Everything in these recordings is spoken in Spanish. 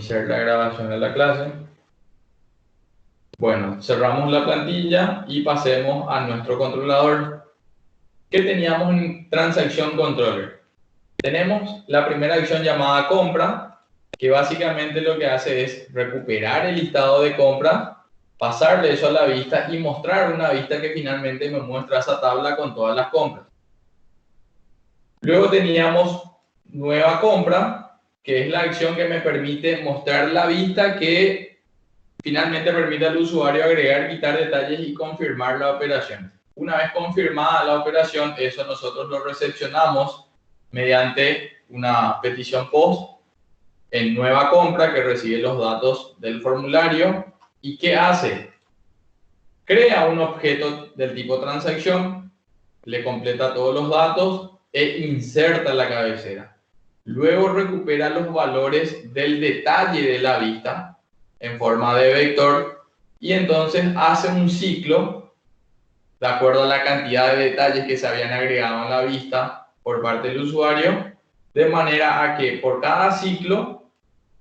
Iniciar la grabación de la clase. Bueno, cerramos la plantilla y pasemos a nuestro controlador. ¿Qué teníamos en Transaction Controller? Tenemos la primera acción llamada compra, que básicamente lo que hace es recuperar el listado de compra, pasarle eso a la vista y mostrar una vista que finalmente me muestra esa tabla con todas las compras. Luego teníamos nueva compra, que es la acción que me permite mostrar la vista que finalmente permite al usuario agregar, quitar detalles y confirmar la operación. Una vez confirmada la operación, eso nosotros lo recepcionamos mediante una petición POST en nueva compra que recibe los datos del formulario. ¿Y qué hace? Crea un objeto del tipo transacción, le completa todos los datos e inserta la cabecera. Luego recupera los valores del detalle de la vista en forma de vector y entonces hace un ciclo de acuerdo a la cantidad de detalles que se habían agregado en la vista por parte del usuario, de manera a que por cada ciclo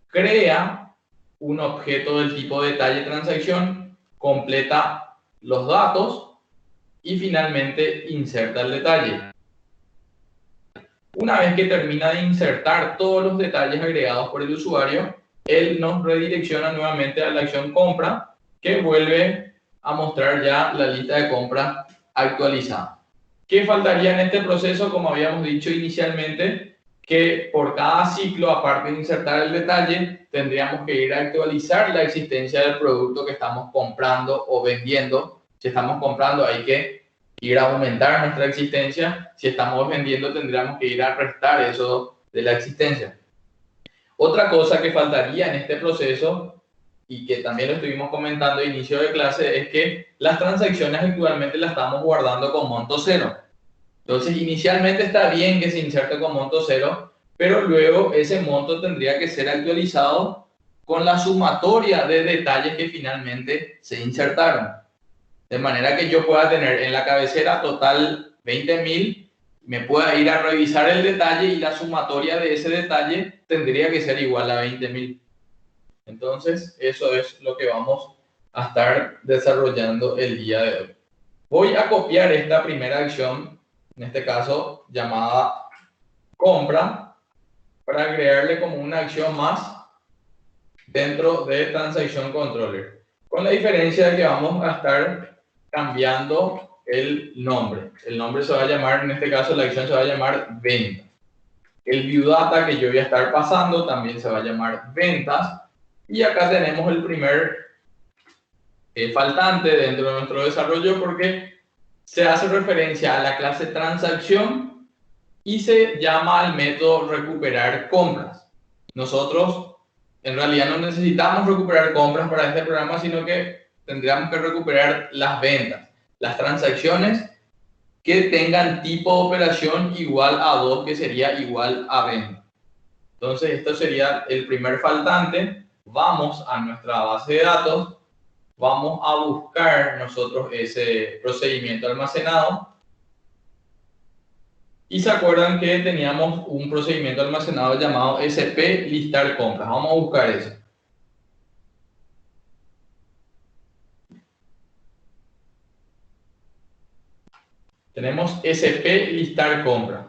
crea un objeto del tipo detalle transacción, completa los datos y finalmente inserta el detalle. Una vez que termina de insertar todos los detalles agregados por el usuario, él nos redirecciona nuevamente a la acción compra, que vuelve a mostrar ya la lista de compras actualizada. ¿Qué faltaría en este proceso? Como habíamos dicho inicialmente, que por cada ciclo, aparte de insertar el detalle, tendríamos que ir a actualizar la existencia del producto que estamos comprando o vendiendo. Si estamos comprando, hay que ir a aumentar nuestra existencia. Si estamos vendiendo, tendríamos que ir a restar eso de la existencia. Otra cosa que faltaría en este proceso, y que también lo estuvimos comentando a inicio de clase, es que las transacciones actualmente las estamos guardando con monto cero. Entonces, inicialmente está bien que se inserte con monto cero, pero luego ese monto tendría que ser actualizado con la sumatoria de detalles que finalmente se insertaron. De manera que yo pueda tener en la cabecera total 20.000, me pueda ir a revisar el detalle y la sumatoria de ese detalle tendría que ser igual a 20.000. Entonces, eso es lo que vamos a estar desarrollando el día de hoy. Voy a copiar esta primera acción, en este caso llamada compra, para agregarle como una acción más dentro de Transaction Controller. Con la diferencia de que vamos a estar cambiando el nombre. El nombre se va a llamar, en este caso la acción se va a llamar venta. El view data que yo voy a estar pasando también se va a llamar ventas. Y acá tenemos el primer faltante dentro de nuestro desarrollo porque se hace referencia a la clase transacción y se llama al método recuperar compras. Nosotros en realidad no necesitamos recuperar compras para este programa, sino que tendríamos que recuperar las ventas, las transacciones que tengan tipo de operación igual a 2, que sería igual a venta. Entonces, esto sería el primer faltante. Vamos a nuestra base de datos, vamos a buscar nosotros ese procedimiento almacenado. Y se acuerdan que teníamos un procedimiento almacenado llamado SP listar compras. Vamos a buscar eso. Tenemos SP listar compras.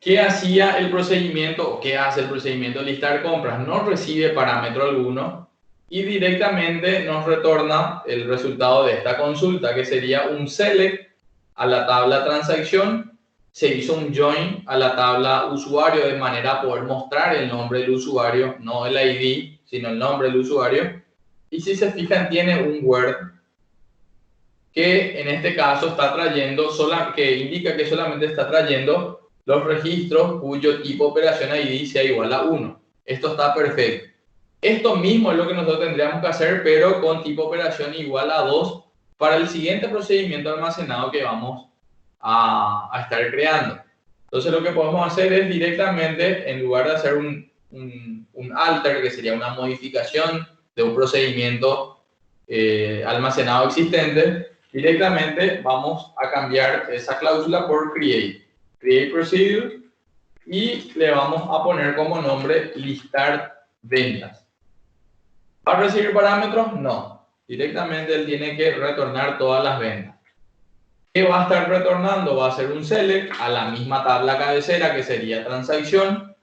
¿Qué hacía el procedimiento o qué hace el procedimiento listar compras? No recibe parámetro alguno y directamente nos retorna el resultado de esta consulta, que sería un select a la tabla transacción. Se hizo un join a la tabla usuario de manera a poder mostrar el nombre del usuario, no el ID, sino el nombre del usuario. Y si se fijan, tiene un word que en este caso está trayendo, que indica que solamente está trayendo los registros cuyo tipo operación ID sea igual a 1. Esto está perfecto. Esto mismo es lo que nosotros tendríamos que hacer, pero con tipo operación igual a 2 para el siguiente procedimiento almacenado que vamos a estar creando. Entonces lo que podemos hacer es directamente, en lugar de hacer un alter, que sería una modificación de un procedimiento almacenado existente, directamente vamos a cambiar esa cláusula por create procedure y le vamos a poner como nombre listar ventas. ¿Va a recibir parámetros? No. Directamente él tiene que retornar todas las ventas. ¿Qué va a estar retornando? Va a ser un select a la misma tabla cabecera que sería transacción,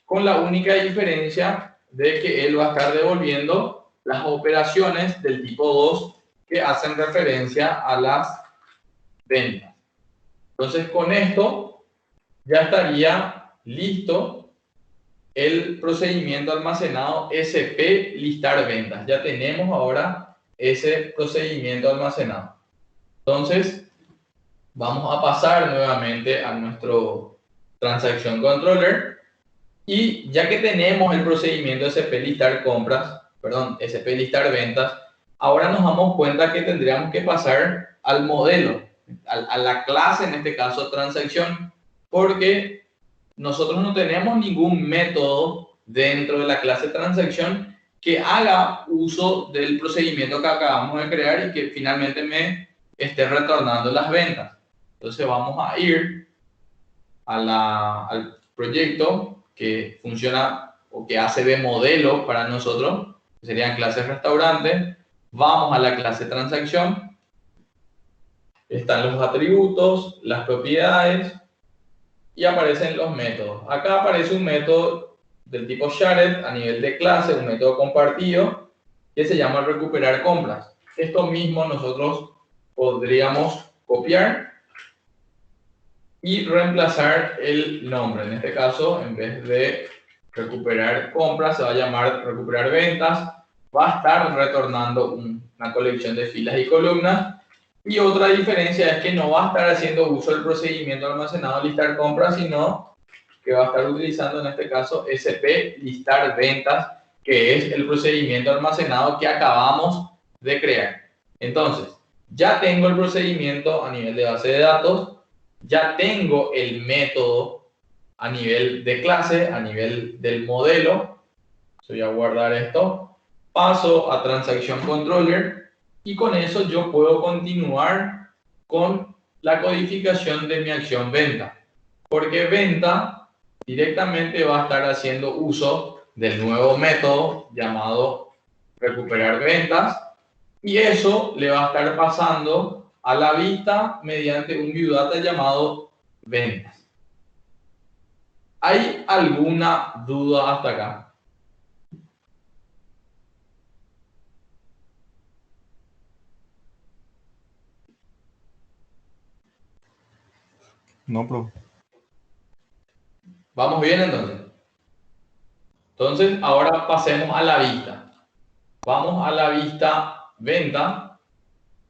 con la única diferencia de que él va a estar devolviendo las operaciones del tipo 2 que hacen referencia a las ventas. Entonces con esto ya estaría listo el procedimiento almacenado SP listar ventas. Ya tenemos ahora ese procedimiento almacenado. Entonces vamos a pasar nuevamente a nuestro Transaction Controller y ya que tenemos el procedimiento SP listar compras, perdón, SP listar ventas, ahora nos damos cuenta que tendríamos que pasar al modelo, a la clase, en este caso transacción, porque nosotros no tenemos ningún método dentro de la clase transacción que haga uso del procedimiento que acabamos de crear y que finalmente me esté retornando las ventas. Entonces vamos a ir al proyecto que funciona o que hace de modelo para nosotros, que serían clases restaurante. Vamos a la clase transacción. Están los atributos, las propiedades y aparecen los métodos. Acá aparece un método del tipo shared a nivel de clase, un método compartido que se llama recuperar compras. Esto mismo nosotros podríamos copiar y reemplazar el nombre. En este caso, en vez de recuperar compras, se va a llamar recuperar ventas. Va a estar retornando una colección de filas y columnas. Y otra diferencia es que no va a estar haciendo uso del procedimiento almacenado listar compras, sino que va a estar utilizando en este caso SP listar ventas, que es el procedimiento almacenado que acabamos de crear. Entonces, ya tengo el procedimiento a nivel de base de datos, ya tengo el método a nivel de clase, a nivel del modelo. Voy a guardar esto. Paso a Transaction Controller y con eso yo puedo continuar con la codificación de mi acción venta. Porque venta directamente va a estar haciendo uso del nuevo método llamado recuperar ventas y eso le va a estar pasando a la vista mediante un view data llamado ventas. ¿Hay alguna duda hasta acá? No, profe. ¿Vamos bien entonces? Entonces, ahora pasemos a la vista. Vamos a la vista venta,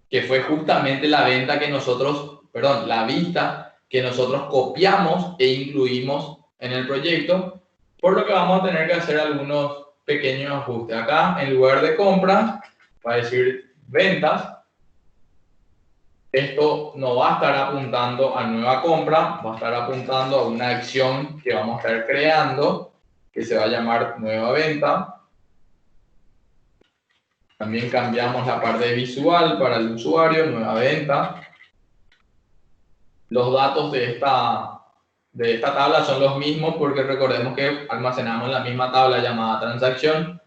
que fue justamente la venta que nosotros, perdón, la vista que nosotros copiamos e incluimos en el proyecto, por lo que vamos a tener que hacer algunos pequeños ajustes. Acá, en lugar de compras, va a decir ventas. Esto no va a estar apuntando a nueva compra, va a estar apuntando a una acción que vamos a estar creando, que se va a llamar nueva venta. También cambiamos la parte visual para el usuario, nueva venta. Los datos de esta tabla son los mismos porque recordemos que almacenamos la misma tabla llamada transacción.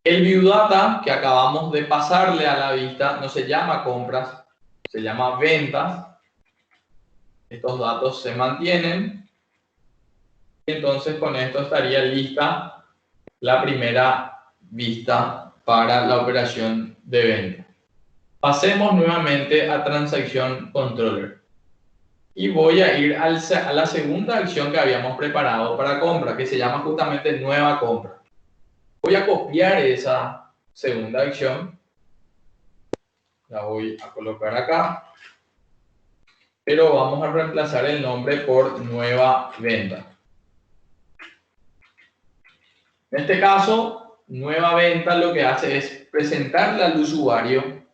El view data que acabamos de pasarle a la vista no se llama compras, se llama ventas. Estos datos se mantienen. Entonces con esto estaría lista la primera vista para la operación de venta. Pasemos nuevamente a Transaction Controller. Y voy a ir a la segunda acción que habíamos preparado para compra, que se llama justamente nueva compra. Voy a copiar esa segunda acción. La voy a colocar acá. Pero vamos a reemplazar el nombre por nueva venta. En este caso, nueva venta lo que hace es presentarle al usuario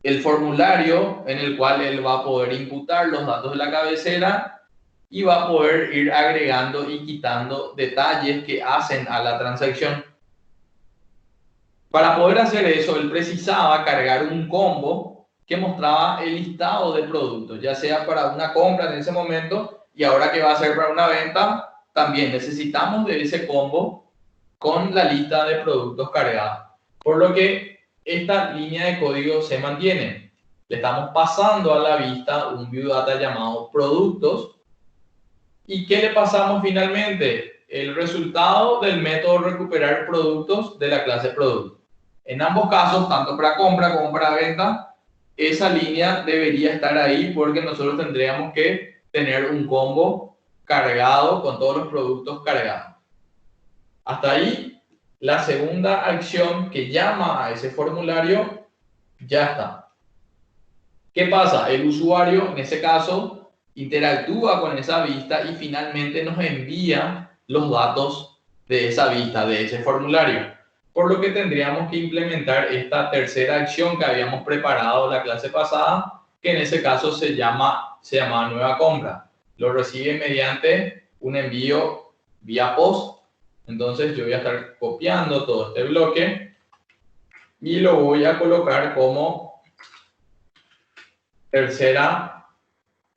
el formulario en el cual él va a poder imputar los datos de la cabecera y va a poder ir agregando y quitando detalles que hacen a la transacción. Para poder hacer eso, él precisaba cargar un combo que mostraba el listado de productos, ya sea para una compra en ese momento y ahora que va a ser para una venta, también necesitamos de ese combo con la lista de productos cargados. Por lo que esta línea de código se mantiene. Le estamos pasando a la vista un view data llamado productos. ¿Y qué le pasamos finalmente? El resultado del método recuperar productos de la clase producto. En ambos casos, tanto para compra como para venta, esa línea debería estar ahí porque nosotros tendríamos que tener un combo cargado con todos los productos cargados. Hasta ahí, la segunda acción que llama a ese formulario ya está. ¿Qué pasa? El usuario, en ese caso, interactúa con esa vista y finalmente nos envía los datos de esa vista, de ese formulario. Por lo que tendríamos que implementar esta tercera acción que habíamos preparado la clase pasada, que en ese caso se llama nueva compra. Lo recibe mediante un envío vía post. Entonces yo voy a estar copiando todo este bloque y lo voy a colocar como tercera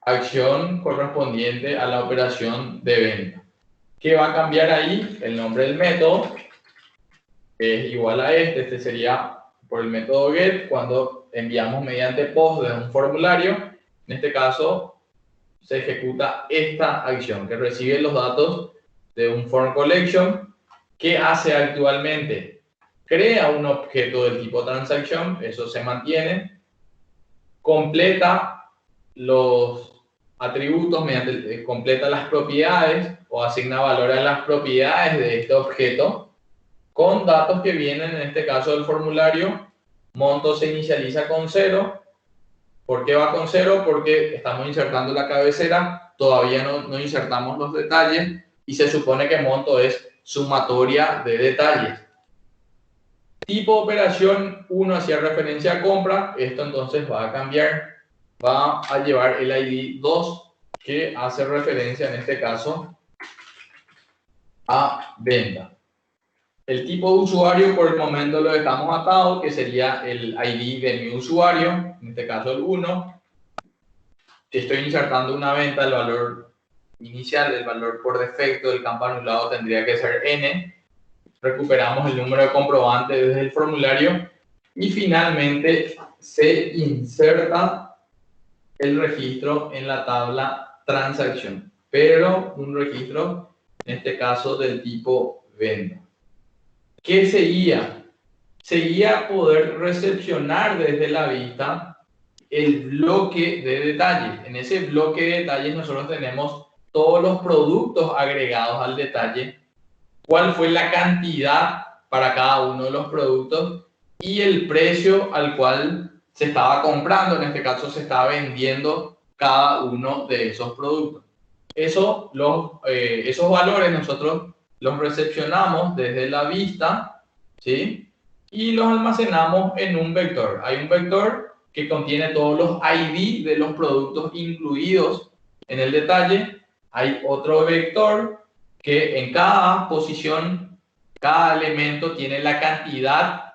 acción correspondiente a la operación de venta. ¿Qué va a cambiar ahí? El nombre del método es igual a este sería por el método get cuando enviamos mediante post de un formulario. En este caso se ejecuta esta acción que recibe los datos de un form collection. ¿Qué hace actualmente? Crea un objeto del tipo transaction, eso se mantiene, completa los atributos completa las propiedades o asigna valor a las propiedades de este objeto con datos que vienen en este caso del formulario. Monto se inicializa con 0. ¿Por qué va con 0? Porque estamos insertando la cabecera, todavía no insertamos los detalles y se supone que monto es sumatoria de detalles. Tipo operación 1 hacía referencia a compra, esto entonces va a cambiar, va a llevar el ID 2 que hace referencia en este caso a venta. El tipo de usuario por el momento lo dejamos atado, que sería el ID de mi usuario, en este caso el 1. Si estoy insertando una venta, el valor inicial, el valor por defecto del campo anulado tendría que ser N. Recuperamos el número de comprobante desde el formulario y finalmente se inserta el registro en la tabla transacción, pero un registro en este caso del tipo venta. ¿Qué seguía? Seguía poder recepcionar desde la vista el bloque de detalles. En ese bloque de detalles nosotros tenemos todos los productos agregados al detalle, cuál fue la cantidad para cada uno de los productos y el precio al cual se estaba comprando, en este caso se estaba vendiendo cada uno de esos productos. Esos valores nosotros los recepcionamos desde la vista, ¿sí? Y los almacenamos en un vector. Hay un vector que contiene todos los ID de los productos incluidos en el detalle. Hay otro vector que en cada posición, cada elemento tiene la cantidad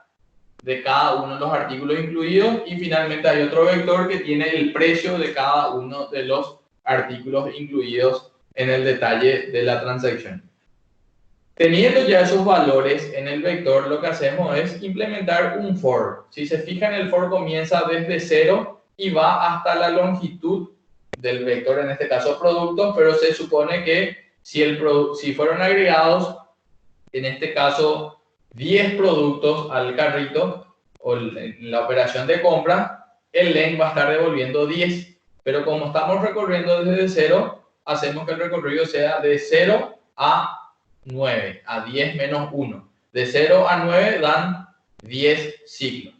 de cada uno de los artículos incluidos y finalmente hay otro vector que tiene el precio de cada uno de los artículos incluidos en el detalle de la transacción. Teniendo ya esos valores en el vector, lo que hacemos es implementar un for. Si se fijan, el for comienza desde 0 y va hasta la longitud del vector, en este caso productos, pero se supone que si fueron agregados, en este caso, 10 productos al carrito o en la operación de compra, el len va a estar devolviendo 10. Pero como estamos recorriendo desde 0, hacemos que el recorrido sea de 0 a 9, a 10 menos 1. De 0 a 9 dan 10 ciclos.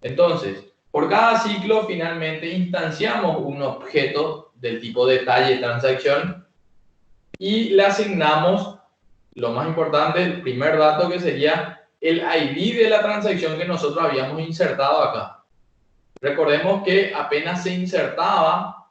Entonces, por cada ciclo finalmente instanciamos un objeto del tipo detalle transacción y le asignamos, lo más importante, el primer dato que sería el ID de la transacción que nosotros habíamos insertado acá. Recordemos que apenas se insertaba,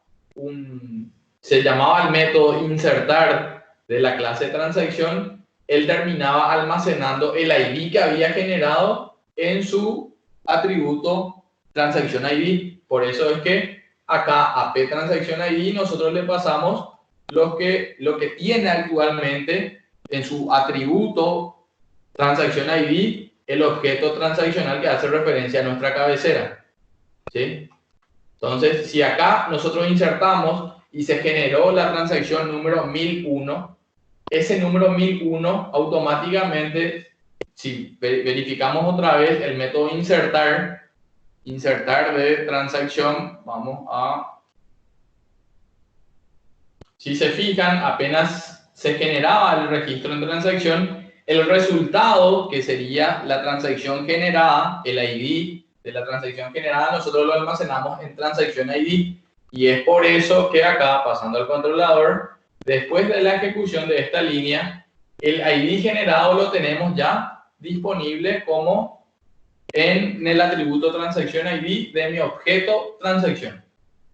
se llamaba el método insertar de la clase transacción, él terminaba almacenando el ID que había generado en su atributo transacción ID. Por eso es que acá a p transacción ID nosotros le pasamos lo que tiene actualmente en su atributo transacción ID el objeto transaccional que hace referencia a nuestra cabecera, ¿sí? Entonces, si acá nosotros insertamos y se generó la transacción número 1001, ese número 1001 automáticamente, si verificamos otra vez el método insertar de transacción, vamos a... Si se fijan, apenas se generaba el registro en transacción, el resultado, que sería la transacción generada, el ID de la transacción generada, nosotros lo almacenamos en transacción ID. Y es por eso que acá, pasando al controlador, después de la ejecución de esta línea, el ID generado lo tenemos ya disponible como en el atributo transacción ID de mi objeto transacción.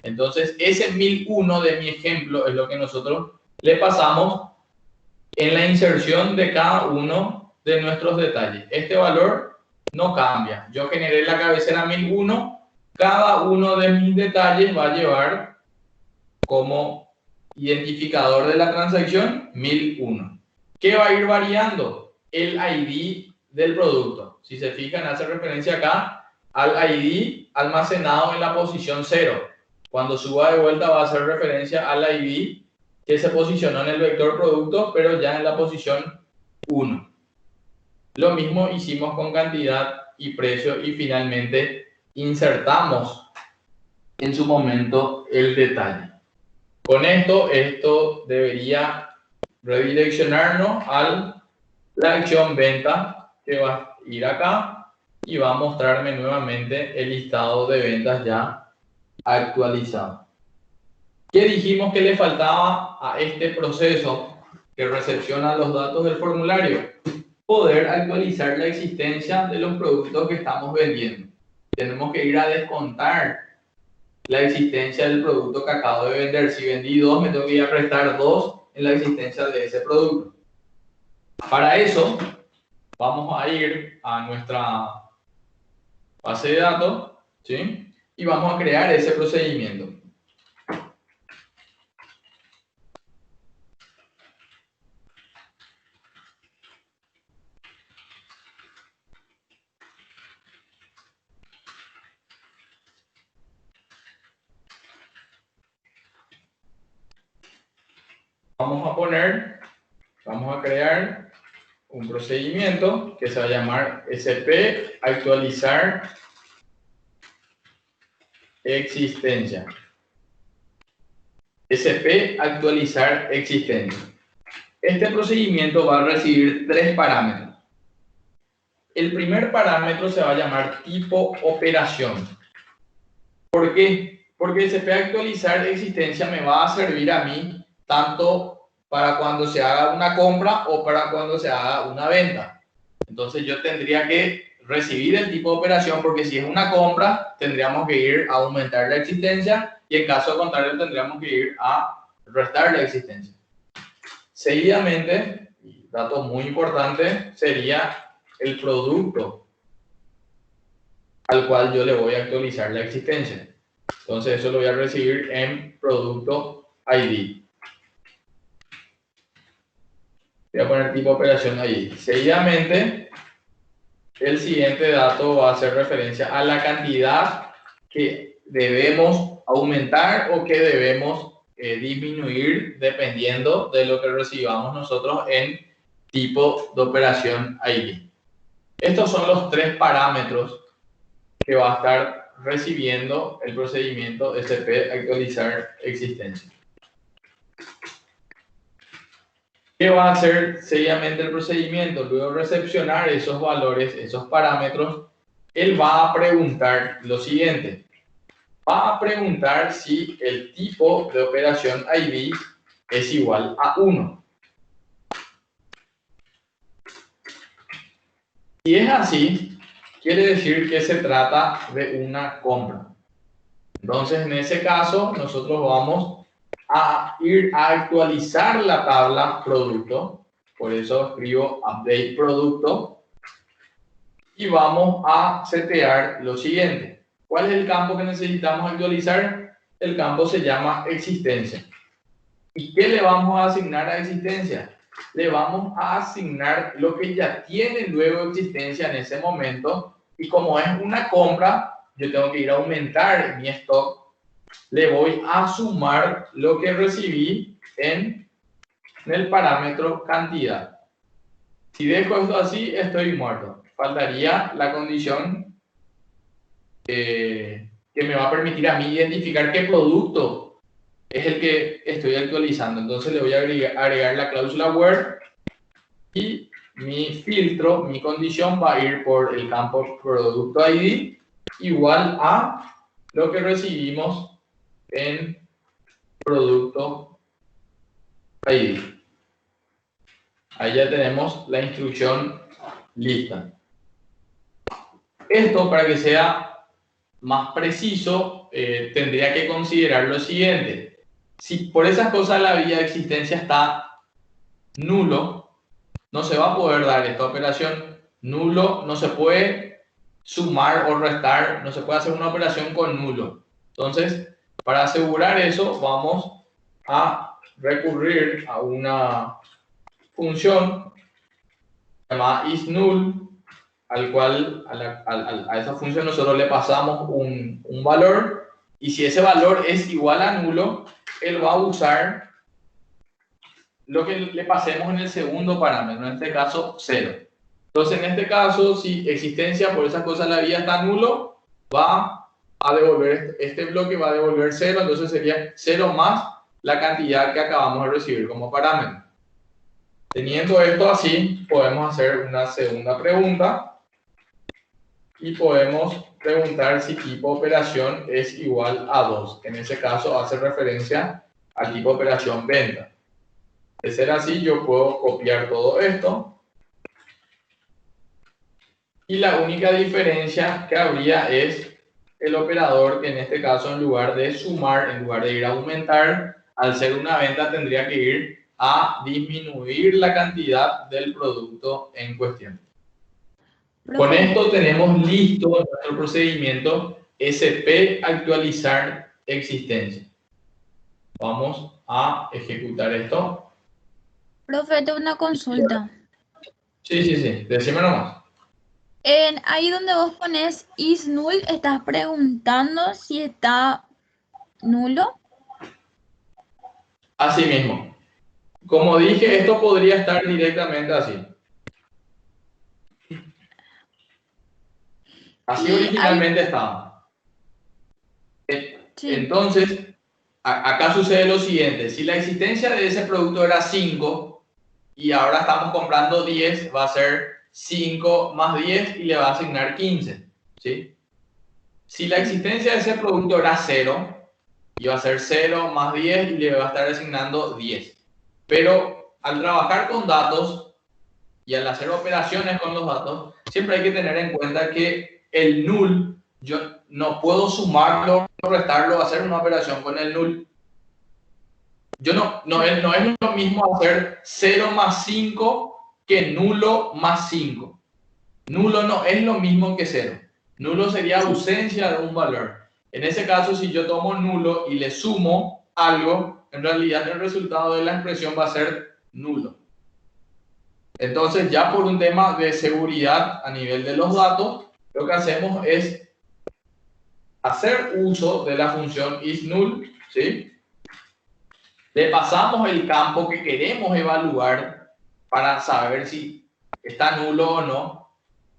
Entonces, ese 1001 de mi ejemplo es lo que nosotros le pasamos en la inserción de cada uno de nuestros detalles. Este valor no cambia. Yo generé la cabecera 1001, cada uno de mis detalles va a llevar como identificador de la transacción 1001. ¿Qué va a ir variando? El ID del producto. Si se fijan, hace referencia acá al ID almacenado en la posición 0. Cuando suba de vuelta va a hacer referencia al ID que se posicionó en el vector producto, pero ya en la posición 1. Lo mismo hicimos con cantidad y precio y finalmente insertamos en su momento el detalle. Con esto debería redireccionarnos a la acción venta, que va a ir acá y va a mostrarme nuevamente el listado de ventas ya actualizado. ¿Qué dijimos que le faltaba a este proceso que recepciona los datos del formulario? Poder actualizar la existencia de los productos que estamos vendiendo. Tenemos que ir a descontar la existencia del producto que acabo de vender. Si vendí 2, me tengo que ir a restar 2 en la existencia de ese producto. Para eso, vamos a ir a nuestra base de datos, ¿sí? Y vamos a crear ese procedimiento. Vamos a crear un procedimiento que se va a llamar SP actualizar existencia. SP actualizar existencia. Este procedimiento va a recibir 3 parámetros. El primer parámetro se va a llamar tipo operación. ¿Por qué? Porque SP actualizar existencia me va a servir a mí tanto para cuando se haga una compra o para cuando se haga una venta. Entonces yo tendría que recibir el tipo de operación, porque si es una compra tendríamos que ir a aumentar la existencia y en caso contrario tendríamos que ir a restar la existencia. Seguidamente, dato muy importante, sería el producto al cual yo le voy a actualizar la existencia. Entonces eso lo voy a recibir en producto ID. Voy a poner tipo operación ID. Seguidamente, el siguiente dato va a hacer referencia a la cantidad que debemos aumentar o que debemos disminuir dependiendo de lo que recibamos nosotros en tipo de operación ID. Estos son los 3 parámetros que va a estar recibiendo el procedimiento SP actualizar existencia. ¿Qué va a hacer seguidamente el procedimiento? Luego de recepcionar esos valores, esos parámetros, él va a preguntar lo siguiente. Va a preguntar si el tipo de operación ID es igual a 1. Si es así, quiere decir que se trata de una compra. Entonces, en ese caso, nosotros vamos a ir a actualizar la tabla producto. Por eso escribo update producto. Y vamos a setear lo siguiente. ¿Cuál es el campo que necesitamos actualizar? El campo se llama existencia. ¿Y qué le vamos a asignar a existencia? Le vamos a asignar lo que ya tiene luego existencia en ese momento, y como es una compra, yo tengo que ir a aumentar mi stock, le voy a sumar lo que recibí en el parámetro cantidad. Si dejo esto así, estoy muerto. Faltaría la condición que me va a permitir a mí identificar qué producto es el que estoy actualizando. Entonces le voy a agregar la cláusula where, y mi filtro, mi condición va a ir por el campo producto ID igual a lo que recibimos en producto ID. Ahí ya tenemos la instrucción lista. Esto, para que sea más preciso, tendría que considerar lo siguiente. Si por esas cosas la vía de existencia está nulo, no se va a poder dar esta operación. Nulo no se puede sumar o restar, no se puede hacer una operación con nulo. Entonces, para asegurar eso, vamos a recurrir a una función llamada isNull, al cual a esa función nosotros le pasamos un valor, y si ese valor es igual a nulo, él va a usar lo que le pasemos en el segundo parámetro, en este caso 0. Entonces, en este caso, si existencia por esas cosas la vía está nulo, va a devolver este bloque, va a devolver 0, entonces sería 0 más la cantidad que acabamos de recibir como parámetro. Teniendo esto así, podemos hacer una segunda pregunta y podemos preguntar si tipo operación es igual a 2. En ese caso hace referencia al tipo operación venta. De ser así, yo puedo copiar todo esto. Y la única diferencia que habría es el operador, que en este caso, en lugar de sumar, en lugar de ir a aumentar, al ser una venta tendría que ir a disminuir la cantidad del producto en cuestión. Con esto tenemos listo nuestro procedimiento SP actualizar existencia. Vamos a ejecutar esto. Profe, tengo una consulta. Sí, decime nomás. Ahí donde vos pones isNull, ¿estás preguntando si está nulo? Así mismo. Como dije, esto podría estar directamente así. Así originalmente estaba. Sí. Entonces, acá sucede lo siguiente. Si la existencia de ese producto era 5 y ahora estamos comprando 10, va a ser 5 más 10 y le va a asignar 15. ¿Sí? Si la existencia de ese producto era 0, iba a ser 0 más 10 y le va a estar asignando 10. Pero al trabajar con datos y al hacer operaciones con los datos, siempre hay que tener en cuenta que el null, yo no puedo sumarlo, restarlo, hacer una operación con el null. No es lo mismo hacer 0 más 5 que nulo más 5. Nulo no es lo mismo que 0. Nulo sería ausencia de un valor. En ese caso, si yo tomo nulo y le sumo algo, en realidad el resultado de la expresión va a ser nulo. Entonces, ya por un tema de seguridad a nivel de los datos, lo que hacemos es hacer uso de la función isNull, ¿sí? Le pasamos el campo que queremos evaluar para saber si está nulo o no.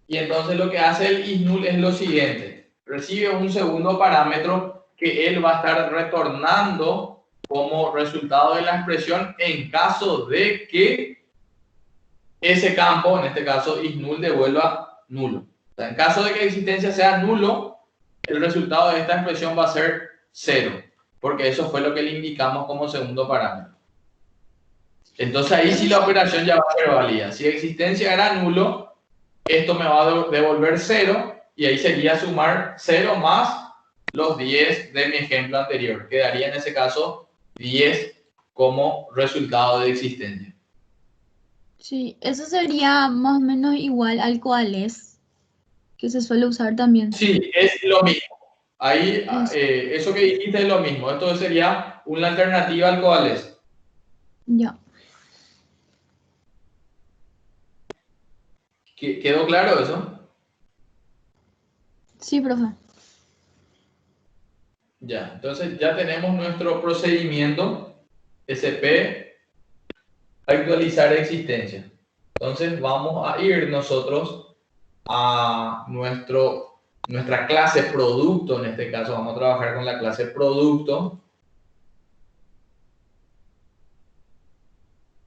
Y entonces lo que hace el isNull es lo siguiente. Recibe un segundo parámetro que él va a estar retornando como resultado de la expresión en caso de que ese campo, en este caso isNull, devuelva nulo. O sea, en caso de que existencia sea nulo, el resultado de esta expresión va a ser 0, porque eso fue lo que le indicamos como segundo parámetro. Entonces ahí sí la operación ya va a ser válida. Si existencia era nulo, esto me va a devolver 0, y ahí sería sumar 0 más los 10 de mi ejemplo anterior. Quedaría en ese caso 10 como resultado de existencia. Sí, eso sería más o menos igual al coalesce, que se suele usar también. Sí, es lo mismo. Ahí, eso que dijiste es lo mismo. Esto sería una alternativa al coalesce. Ya. ¿Quedó claro eso? Sí, profe. Ya, entonces ya tenemos nuestro procedimiento SP actualizar existencia. Entonces vamos a ir nosotros a nuestra clase producto. En este caso vamos a trabajar con la clase producto.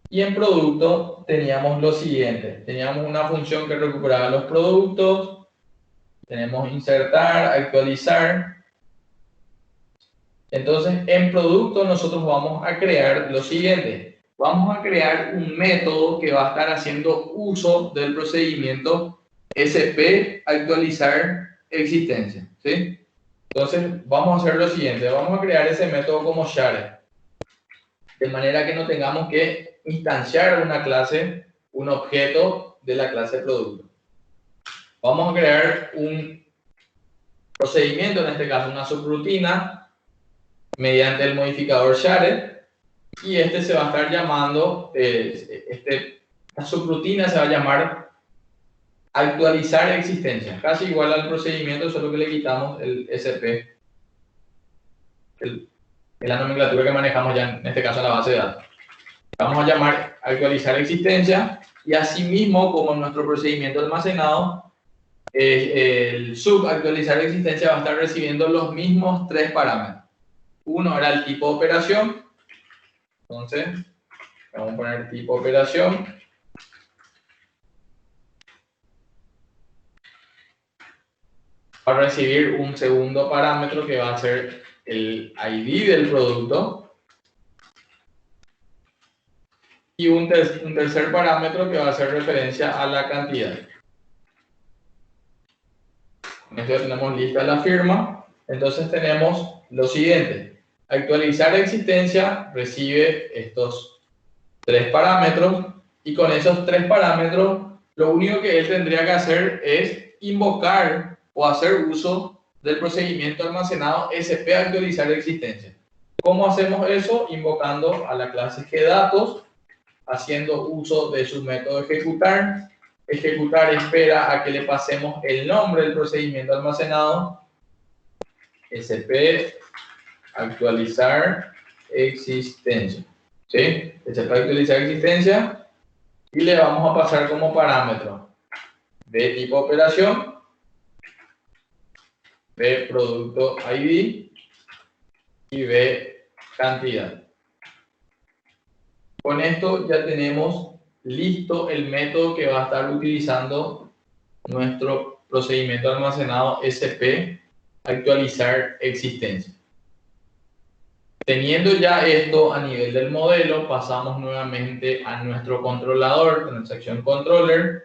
Y en producto teníamos lo siguiente. Teníamos una función que recuperaba los productos. Tenemos insertar, actualizar. Entonces, en producto nosotros vamos a crear lo siguiente. Vamos a crear un método que va a estar haciendo uso del procedimiento SP actualizar existencia, ¿sí? Entonces, vamos a hacer lo siguiente. Vamos a crear ese método como share, de manera que no tengamos que instanciar una clase, un objeto de la clase producto. Vamos a crear un procedimiento, en este caso una subrutina, mediante el modificador share, y este se va a estar llamando, la subrutina se va a llamar actualizar existencia, casi igual al procedimiento, solo que le quitamos el SP, la nomenclatura que manejamos ya en este caso en la base de datos. Vamos a llamar actualizar existencia, y asimismo, como en nuestro procedimiento almacenado, el sub actualizar existencia va a estar recibiendo los mismos tres parámetros. Uno era el tipo de operación, entonces vamos a poner tipo operación. Va a recibir un segundo parámetro que va a ser el ID del producto. Y un tercer parámetro que va a hacer referencia a la cantidad. Con esto ya tenemos lista la firma. Entonces tenemos lo siguiente. Actualizar existencia recibe estos tres parámetros, y con esos tres parámetros lo único que él tendría que hacer es invocar o hacer uso del procedimiento almacenado SP actualizar existencia. ¿Cómo hacemos eso? Invocando a la clase GDatos, haciendo uso de su método ejecutar. Ejecutar espera a que le pasemos el nombre del procedimiento almacenado, SP actualizar existencia, ¿sí? SP actualizar existencia, y le vamos a pasar como parámetro de tipo operación, de producto ID y de cantidad. Con esto ya tenemos listo el método que va a estar utilizando nuestro procedimiento almacenado SP actualizar existencia. Teniendo ya esto a nivel del modelo, pasamos nuevamente a nuestro controlador, Transaction Controller.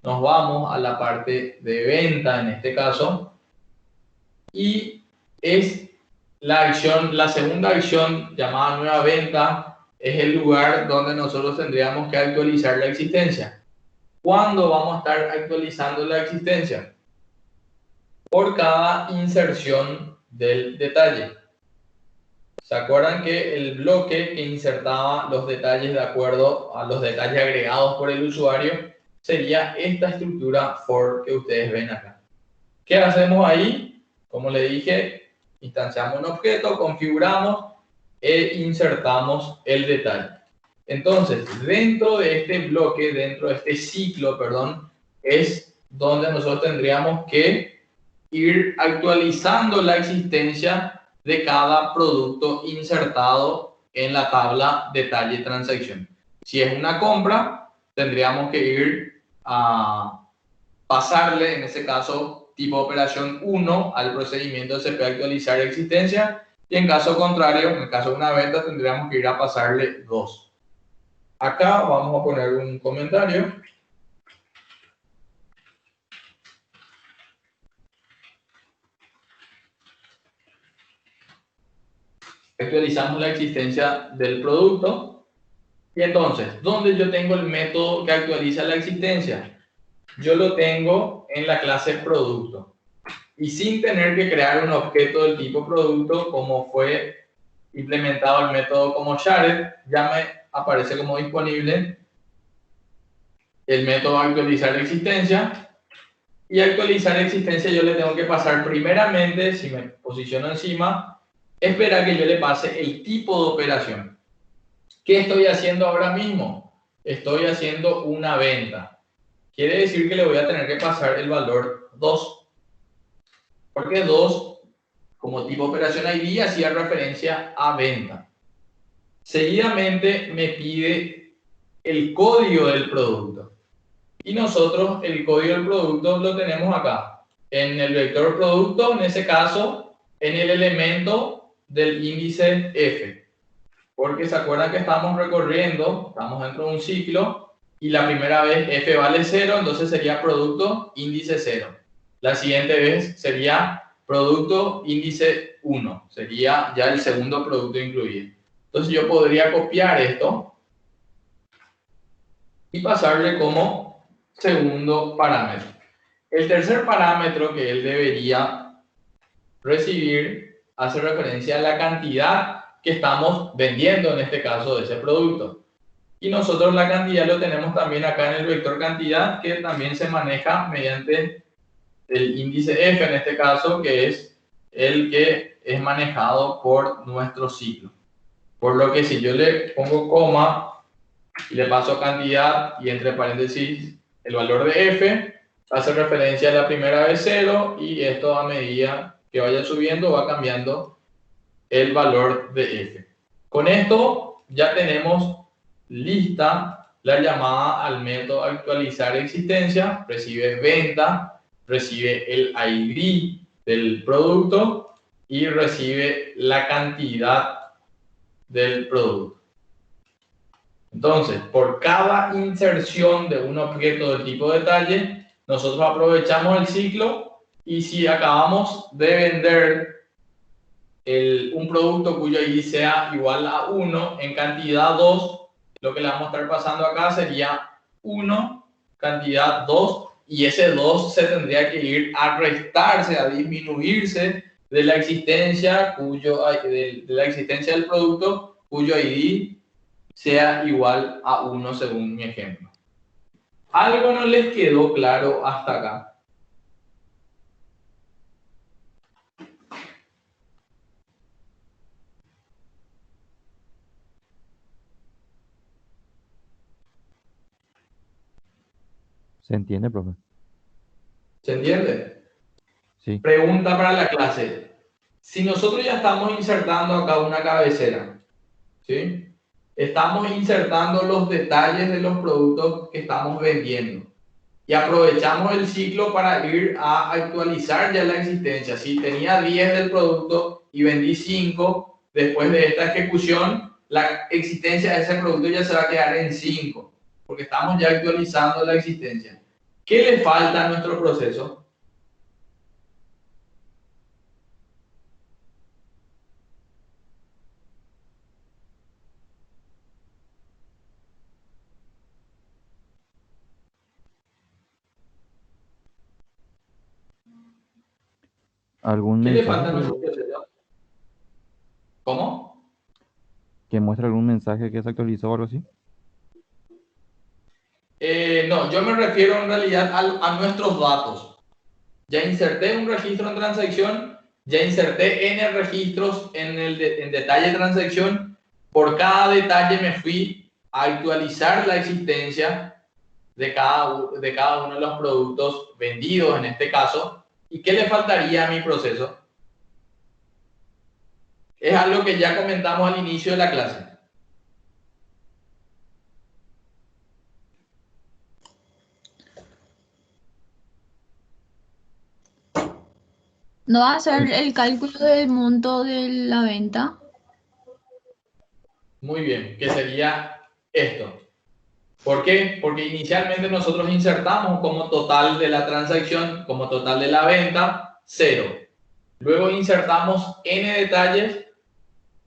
Nos vamos a la parte de venta en este caso, y es la acción, la segunda acción llamada nueva venta, es el lugar donde nosotros tendríamos que actualizar la existencia. ¿Cuándo vamos a estar actualizando la existencia? Por cada inserción del detalle. ¿Se acuerdan que el bloque que insertaba los detalles de acuerdo a los detalles agregados por el usuario sería esta estructura for que ustedes ven acá? ¿Qué hacemos ahí? Como le dije, instanciamos un objeto, configuramos e insertamos el detalle. Entonces, dentro de este bloque, dentro de este ciclo, perdón, es donde nosotros tendríamos que ir actualizando la existencia de cada producto insertado en la tabla detalle transacción. Si es una compra, tendríamos que ir a pasarle, en este caso, tipo operación 1 al procedimiento de SP actualizar existencia, y en caso contrario, en el caso de una venta, tendríamos que ir a pasarle 2. Acá vamos a poner un comentario. Actualizamos la existencia del producto. Y entonces, ¿dónde yo tengo el método que actualiza la existencia? Yo lo tengo en la clase producto. Y sin tener que crear un objeto del tipo producto, como fue implementado el método como shared, ya me aparece como disponible el método actualizar existencia. Y actualizar existencia yo le tengo que pasar primeramente, si me posiciono encima, espera que yo le pase el tipo de operación. ¿Qué estoy haciendo ahora mismo? Estoy haciendo una venta. Quiere decir que le voy a tener que pasar el valor 2. Porque 2, como tipo operación ID, hacía referencia a venta. Seguidamente me pide el código del producto. Y nosotros el código del producto lo tenemos acá. En el vector producto, en ese caso, en el elemento del índice F. Porque se acuerdan que estamos recorriendo, estamos dentro de un ciclo, y la primera vez F vale 0, entonces sería producto índice 0. La siguiente vez sería producto índice 1, sería ya el segundo producto incluido. Entonces yo podría copiar esto y pasarle como segundo parámetro. El tercer parámetro que él debería recibir hace referencia a la cantidad que estamos vendiendo en este caso de ese producto. Y nosotros la cantidad lo tenemos también acá en el vector cantidad, que también se maneja mediante el índice F en este caso, que es el que es manejado por nuestro ciclo. Por lo que si yo le pongo coma y le paso cantidad y entre paréntesis el valor de F, hace referencia a la primera vez 0 y esto a medida que vaya subiendo va cambiando el valor de F. Con esto ya tenemos lista la llamada al método actualizar existencia, recibe venta, recibe el ID del producto y recibe la cantidad del producto. Entonces, por cada inserción de un objeto de tipo detalle, nosotros aprovechamos el ciclo y si acabamos de vender un producto cuyo ID sea igual a 1 en cantidad 2, lo que le vamos a estar pasando acá sería 1, cantidad 2, y ese 2 se tendría que ir a restarse, a disminuirse de la existencia, de la existencia del producto cuyo ID sea igual a 1 según mi ejemplo. ¿Algo no les quedó claro hasta acá? ¿Se entiende, profe? ¿Se entiende? Sí. Pregunta para la clase. Si nosotros ya estamos insertando acá una cabecera, ¿sí? Estamos insertando los detalles de los productos que estamos vendiendo y aprovechamos el ciclo para ir a actualizar ya la existencia. Si tenía 10 del producto y vendí 5, después de esta ejecución, la existencia de ese producto ya se va a quedar en 5, porque estamos ya actualizando la existencia. ¿Qué le falta a nuestro proceso? ¿Algún ¿Qué le mensaje falta a nuestro proceso? ¿Cómo? que muestre algún mensaje que se actualizó o algo así? No, yo me refiero en realidad a nuestros datos. Ya inserté un registro en transacción, ya inserté N registros en detalle transacción. Por cada detalle me fui a actualizar la existencia de cada uno de los productos vendidos en este caso. ¿Y qué le faltaría a mi proceso? Es algo que ya comentamos al inicio de la clase. ¿No va a hacer el cálculo del monto de la venta? Muy bien, que sería esto. ¿Por qué? Porque inicialmente nosotros insertamos como total de la transacción, como total de la venta, 0. Luego insertamos N detalles,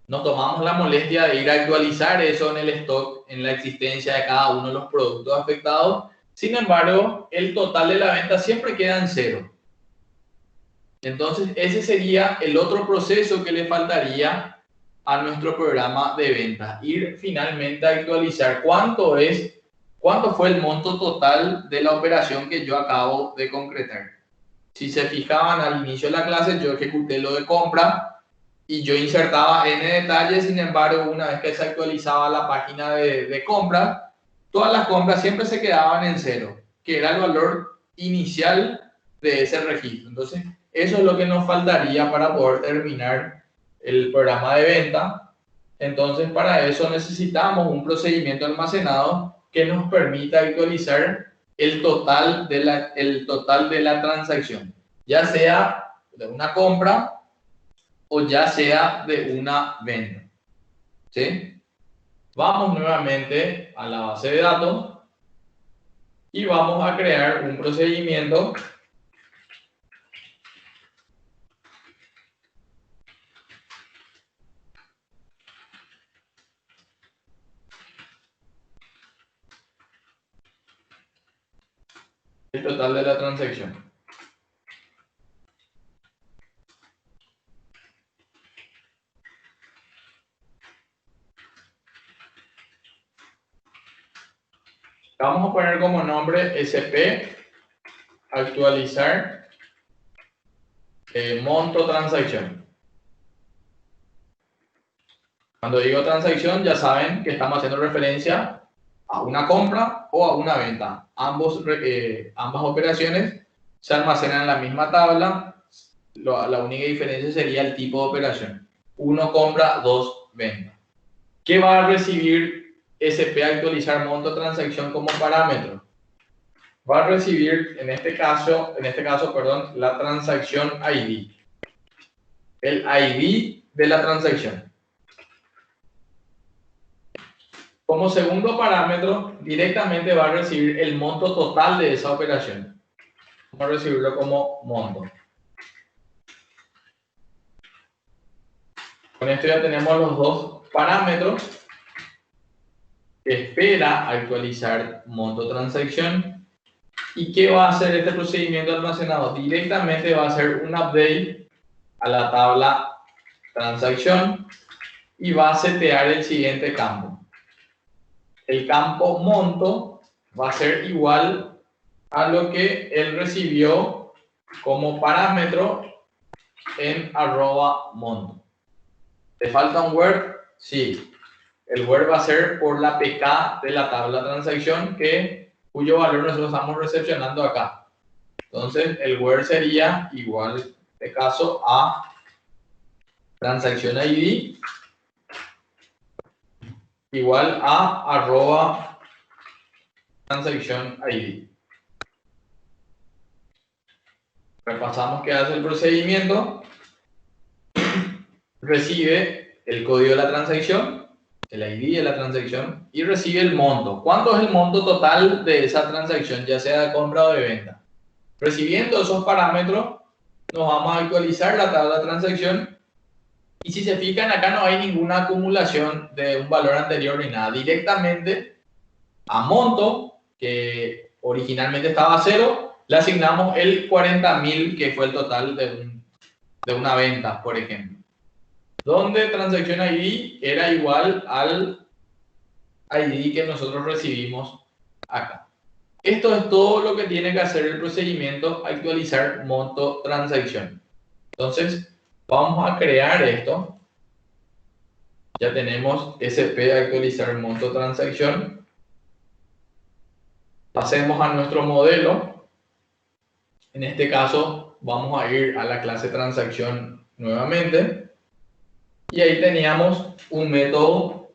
nos tomamos la molestia de ir a actualizar eso en el stock, en la existencia de cada uno de los productos afectados. Sin embargo, el total de la venta siempre queda en 0. Entonces, ese sería el otro proceso que le faltaría a nuestro programa de ventas. Ir finalmente a actualizar cuánto fue el monto total de la operación que yo acabo de concretar. Si se fijaban al inicio de la clase, yo ejecuté lo de compra y yo insertaba n detalles. Sin embargo, una vez que se actualizaba la página de compra, todas las compras siempre se quedaban en cero, que era el valor inicial de ese registro. Entonces, eso es lo que nos faltaría para poder terminar el programa de venta. Entonces, para eso necesitamos un procedimiento almacenado que nos permita actualizar el total de la transacción, ya sea de una compra o ya sea de una venta. ¿Sí? Vamos nuevamente a la base de datos y vamos a crear un procedimiento el total de la transacción. Vamos a poner como nombre SP actualizar monto transacción. Cuando digo transacción, ya saben que estamos haciendo referencia a una compra o a una venta. Ambas operaciones se almacenan en la misma tabla. La única diferencia sería el tipo de operación. 1 compra, 2 venta. ¿Qué va a recibir SP actualizar monto transacción como parámetro? Va a recibir en este caso, la transacción ID. El ID de la transacción. Como segundo parámetro, directamente va a recibir el monto total de esa operación. Vamos a recibirlo como monto. Con esto ya tenemos los dos parámetros. Espera actualizar monto transacción. ¿Y qué va a hacer este procedimiento almacenado? Directamente va a hacer un update a la tabla transacción y va a setear el siguiente campo. El campo monto va a ser igual a lo que él recibió como parámetro en @monto. ¿Te falta un word? Sí. El word va a ser por la PK de la tabla transacción cuyo valor nosotros estamos recepcionando acá. Entonces el word sería igual, en este caso, a transacción ID igual a transacción ID. Repasamos qué hace el procedimiento. Recibe el código de la transacción, el ID de la transacción, y recibe el monto. ¿Cuánto es el monto total de esa transacción, ya sea de compra o de venta? Recibiendo esos parámetros, nos vamos a actualizar la tabla de transacción. Y si se fijan, acá no hay ninguna acumulación de un valor anterior ni nada. Directamente a monto, que originalmente estaba a 0, le asignamos el 40.000, que fue el total de una venta, por ejemplo. Donde transacción ID era igual al ID que nosotros recibimos acá. Esto es todo lo que tiene que hacer el procedimiento actualizar monto transacción. Entonces, vamos a crear esto. Ya tenemos SP actualizar monto transacción. Pasemos a nuestro modelo. En este caso, vamos a ir a la clase transacción nuevamente. Y ahí teníamos un método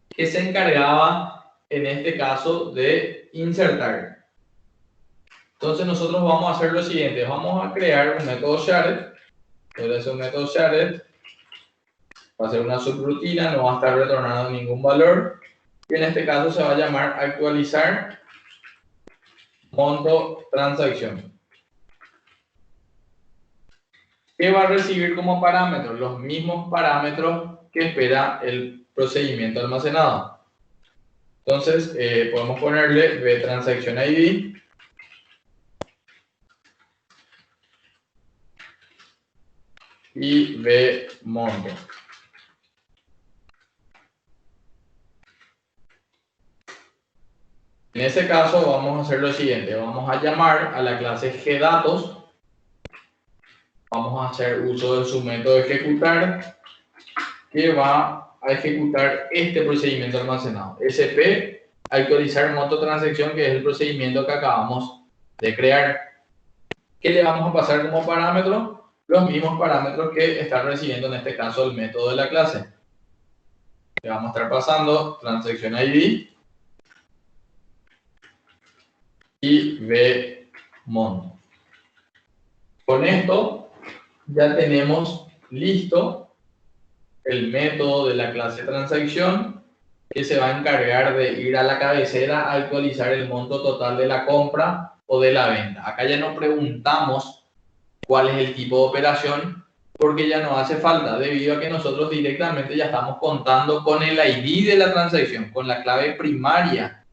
que se encargaba, en este caso, de insertar. Entonces nosotros vamos a hacer lo siguiente. Vamos a crear un método shared. Entonces un método shared va a ser una subrutina, no va a estar retornando ningún valor. Y en este caso se va a llamar actualizar monto transacción. ¿Qué va a recibir como parámetros? Los mismos parámetros que espera el procedimiento almacenado. Entonces, podemos ponerle vTransaction ID y vMonto. En ese caso vamos a hacer lo siguiente, vamos a llamar a la clase GDatos, vamos a hacer uso de su método ejecutar, que va a ejecutar este procedimiento almacenado, SP, actualizar monto transacción, que es el procedimiento que acabamos de crear. ¿Qué le vamos a pasar como parámetro? Los mismos parámetros que están recibiendo en este caso el método de la clase. Le vamos a estar pasando transaction ID y vmonto. Con esto ya tenemos listo el método de la clase transacción, que se va a encargar de ir a la cabecera a actualizar el monto total de la compra o de la venta. Acá ya no preguntamos cuál es el tipo de operación, porque ya no hace falta, debido a que nosotros directamente ya estamos contando con el ID de la transacción, con la clave primaria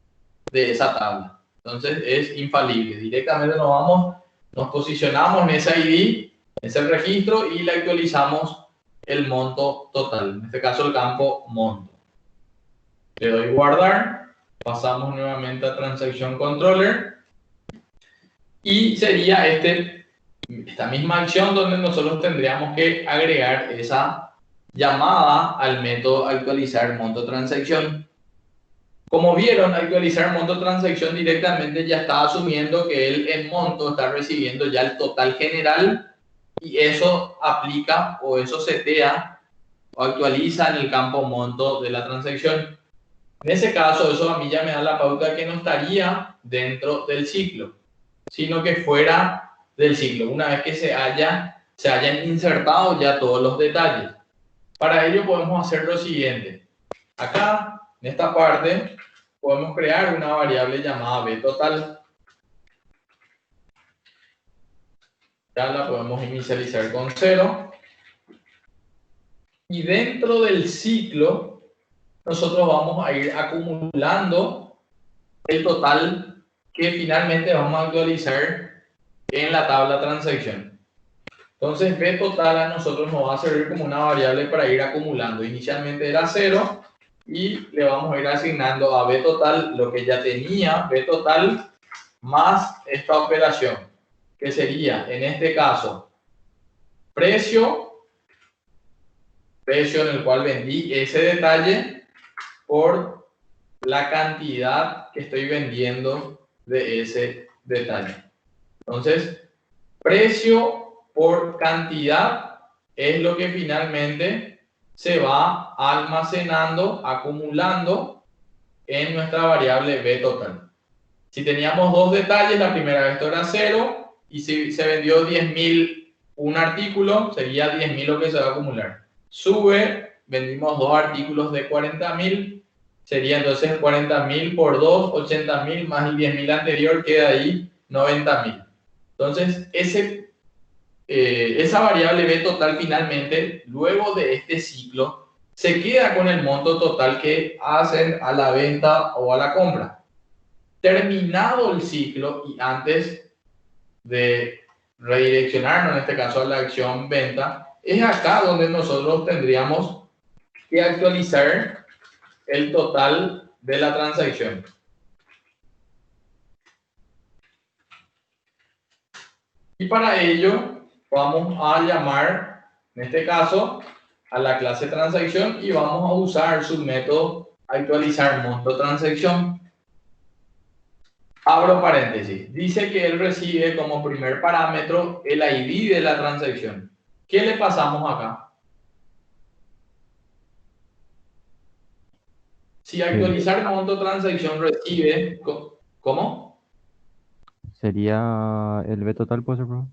de esa tabla. Entonces es infalible. Directamente nos posicionamos en ese ID, ese registro, y le actualizamos el monto total, en este caso el campo monto. Le doy guardar, pasamos nuevamente a Transaction Controller y sería esta misma acción donde nosotros tendríamos que agregar esa llamada al método actualizar monto transacción. Como vieron, actualizar monto transacción directamente ya está asumiendo que él en monto está recibiendo ya el total general, y eso aplica o eso setea o actualiza en el campo monto de la transacción. En ese caso, eso a mí ya me da la pauta que no estaría dentro del ciclo, sino que fuera del ciclo, una vez que se hayan insertado ya todos los detalles. Para ello podemos hacer lo siguiente. Acá, en esta parte, podemos crear una variable llamada vtotal. Ya la podemos inicializar con 0. Y dentro del ciclo, nosotros vamos a ir acumulando el total que finalmente vamos a actualizar en la tabla transacción. Entonces, vtotal a nosotros nos va a servir como una variable para ir acumulando. Inicialmente era 0 y le vamos a ir asignando a vtotal lo que ya tenía vtotal más esta operación, que sería en este caso precio en el cual vendí ese detalle por la cantidad que estoy vendiendo de ese detalle. Entonces, precio por cantidad es lo que finalmente se va almacenando, acumulando en nuestra variable vtotal. Si teníamos dos detalles, la primera vez esto era 0, y si se vendió 10.000 un artículo, sería 10.000 lo que se va a acumular. Sube, vendimos dos artículos de 40.000, sería entonces 40.000 por 2, 80.000 más el 10.000 anterior, queda ahí 90.000. Entonces, esa variable vtotal finalmente, luego de este ciclo, se queda con el monto total que hacen a la venta o a la compra. Terminado el ciclo y antes de redireccionarnos, en este caso a la acción venta, es acá donde nosotros tendríamos que actualizar el total de la transacción. Y para ello vamos a llamar, en este caso, a la clase transacción y vamos a usar su método actualizar monto transacción. Abro paréntesis. Dice que él recibe como primer parámetro el ID de la transacción. ¿Qué le pasamos acá? Si actualizar monto transacción recibe... ¿Cómo? Sería el vtotal, puede ser, bro.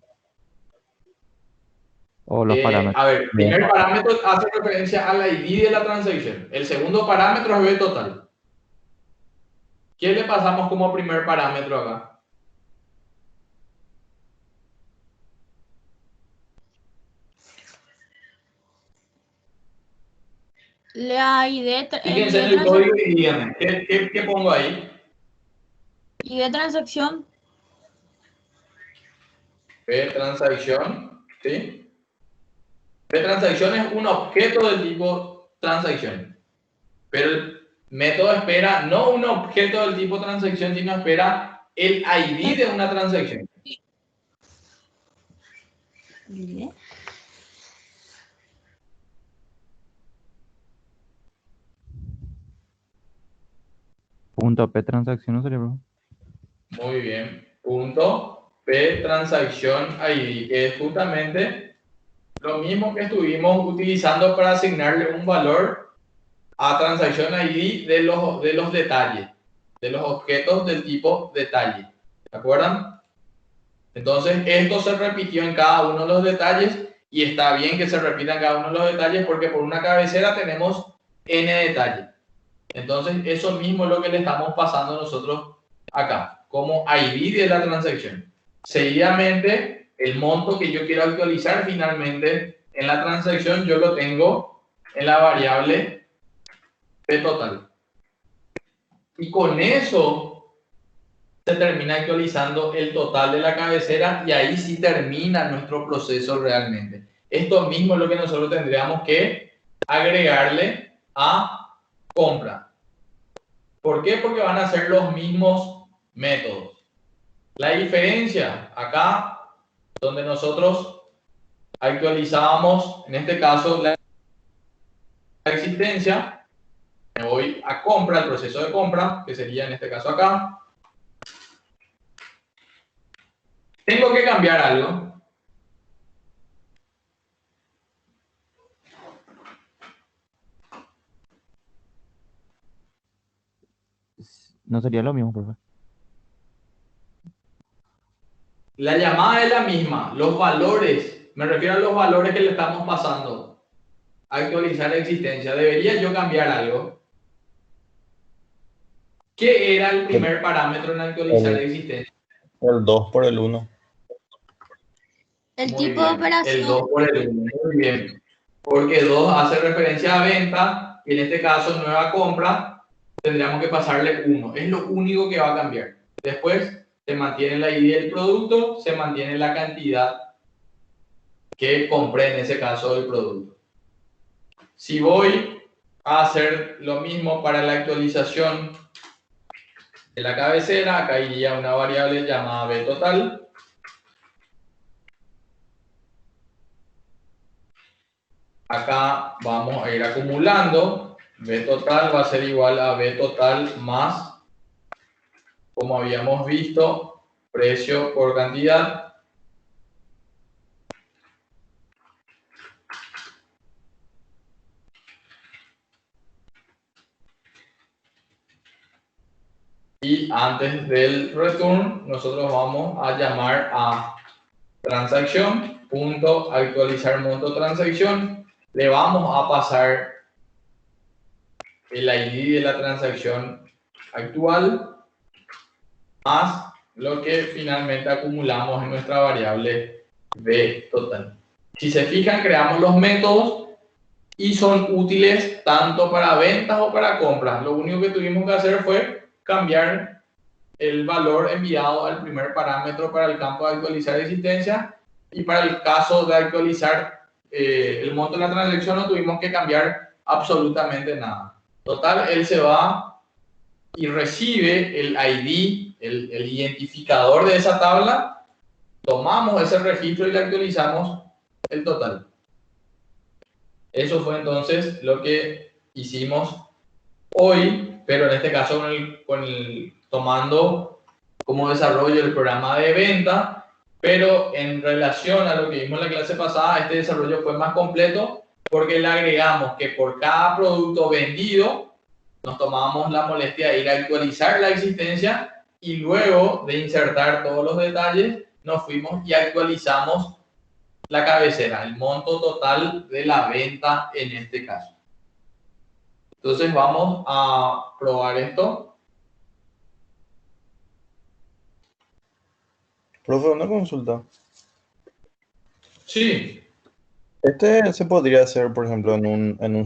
O los parámetros. A ver, el primer parámetro hace referencia al ID de la transacción. El segundo parámetro es vtotal. ¿Qué le pasamos como primer parámetro acá? La ID, Fíjense en el código y díganme, ¿qué pongo ahí? ID transacción. Transacción, ¿sí? Transacción es un objeto del tipo transacción. Pero Método espera no un objeto del tipo transacción, sino espera el ID de una transacción. Bien. Punto P transacción, ¿no sería, bro? Muy bien. Punto P transaction ID, que es justamente lo mismo que estuvimos utilizando para asignarle un valor a transaction ID de los detalles, de los objetos del tipo detalle. ¿De acuerdo? Entonces, esto se repitió en cada uno de los detalles y está bien que se repita en cada uno de los detalles porque por una cabecera tenemos n detalles. Entonces, eso mismo es lo que le estamos pasando nosotros acá, como ID de la transacción. Seguidamente, el monto que yo quiero actualizar finalmente en la transacción, yo lo tengo en la variable P total. Y con eso se termina actualizando el total de la cabecera y ahí sí termina nuestro proceso realmente. Esto mismo es lo que nosotros tendríamos que agregarle a compra. ¿Por qué? Porque van a ser los mismos métodos. La diferencia acá, donde nosotros actualizábamos, en este caso, la existencia, me voy a compra, el proceso de compra, que sería en este caso acá. Tengo que cambiar algo. No sería lo mismo, profe. La llamada es la misma, los valores, me refiero a los valores que le estamos pasando. Actualizar la existencia. ¿Debería yo cambiar algo? ¿Qué era el primer parámetro en actualizar la existencia? El 2 por el 1. El Muy tipo de bien, el operación. 2 por el 1. Muy bien. Porque 2 hace referencia a venta y en este caso nueva compra, tendríamos que pasarle 1. Es lo único que va a cambiar. Después se mantiene la ID del producto, se mantiene la cantidad que compré en ese caso del producto. Si voy a hacer lo mismo para la actualización de la cabecera, acá iría una variable llamada B total. Acá vamos a ir acumulando. B total va a ser igual a B total más, como habíamos visto, precio por cantidad. Y antes del return, nosotros vamos a llamar a transacción, punto actualizar monto transacción. Le vamos a pasar el ID de la transacción actual más lo que finalmente acumulamos en nuestra variable B total. Si se fijan, creamos los métodos y son útiles tanto para ventas o para compras. Lo único que tuvimos que hacer fue cambiar el valor enviado al primer parámetro para el campo de actualizar existencia y para el caso de actualizar el monto de la transacción no tuvimos que cambiar absolutamente nada. Total, él se va y recibe el ID, el identificador de esa tabla, tomamos ese registro y le actualizamos el total. Eso fue entonces lo que hicimos hoy, pero en este caso tomando como desarrollo el programa de venta, pero en relación a lo que vimos en la clase pasada, este desarrollo fue más completo porque le agregamos que por cada producto vendido nos tomamos la molestia de ir a actualizar la existencia y luego de insertar todos los detalles nos fuimos y actualizamos la cabecera, el monto total de la venta en este caso. Entonces vamos a probar esto. Profe, una consulta. Sí, Este se podría hacer, por ejemplo, en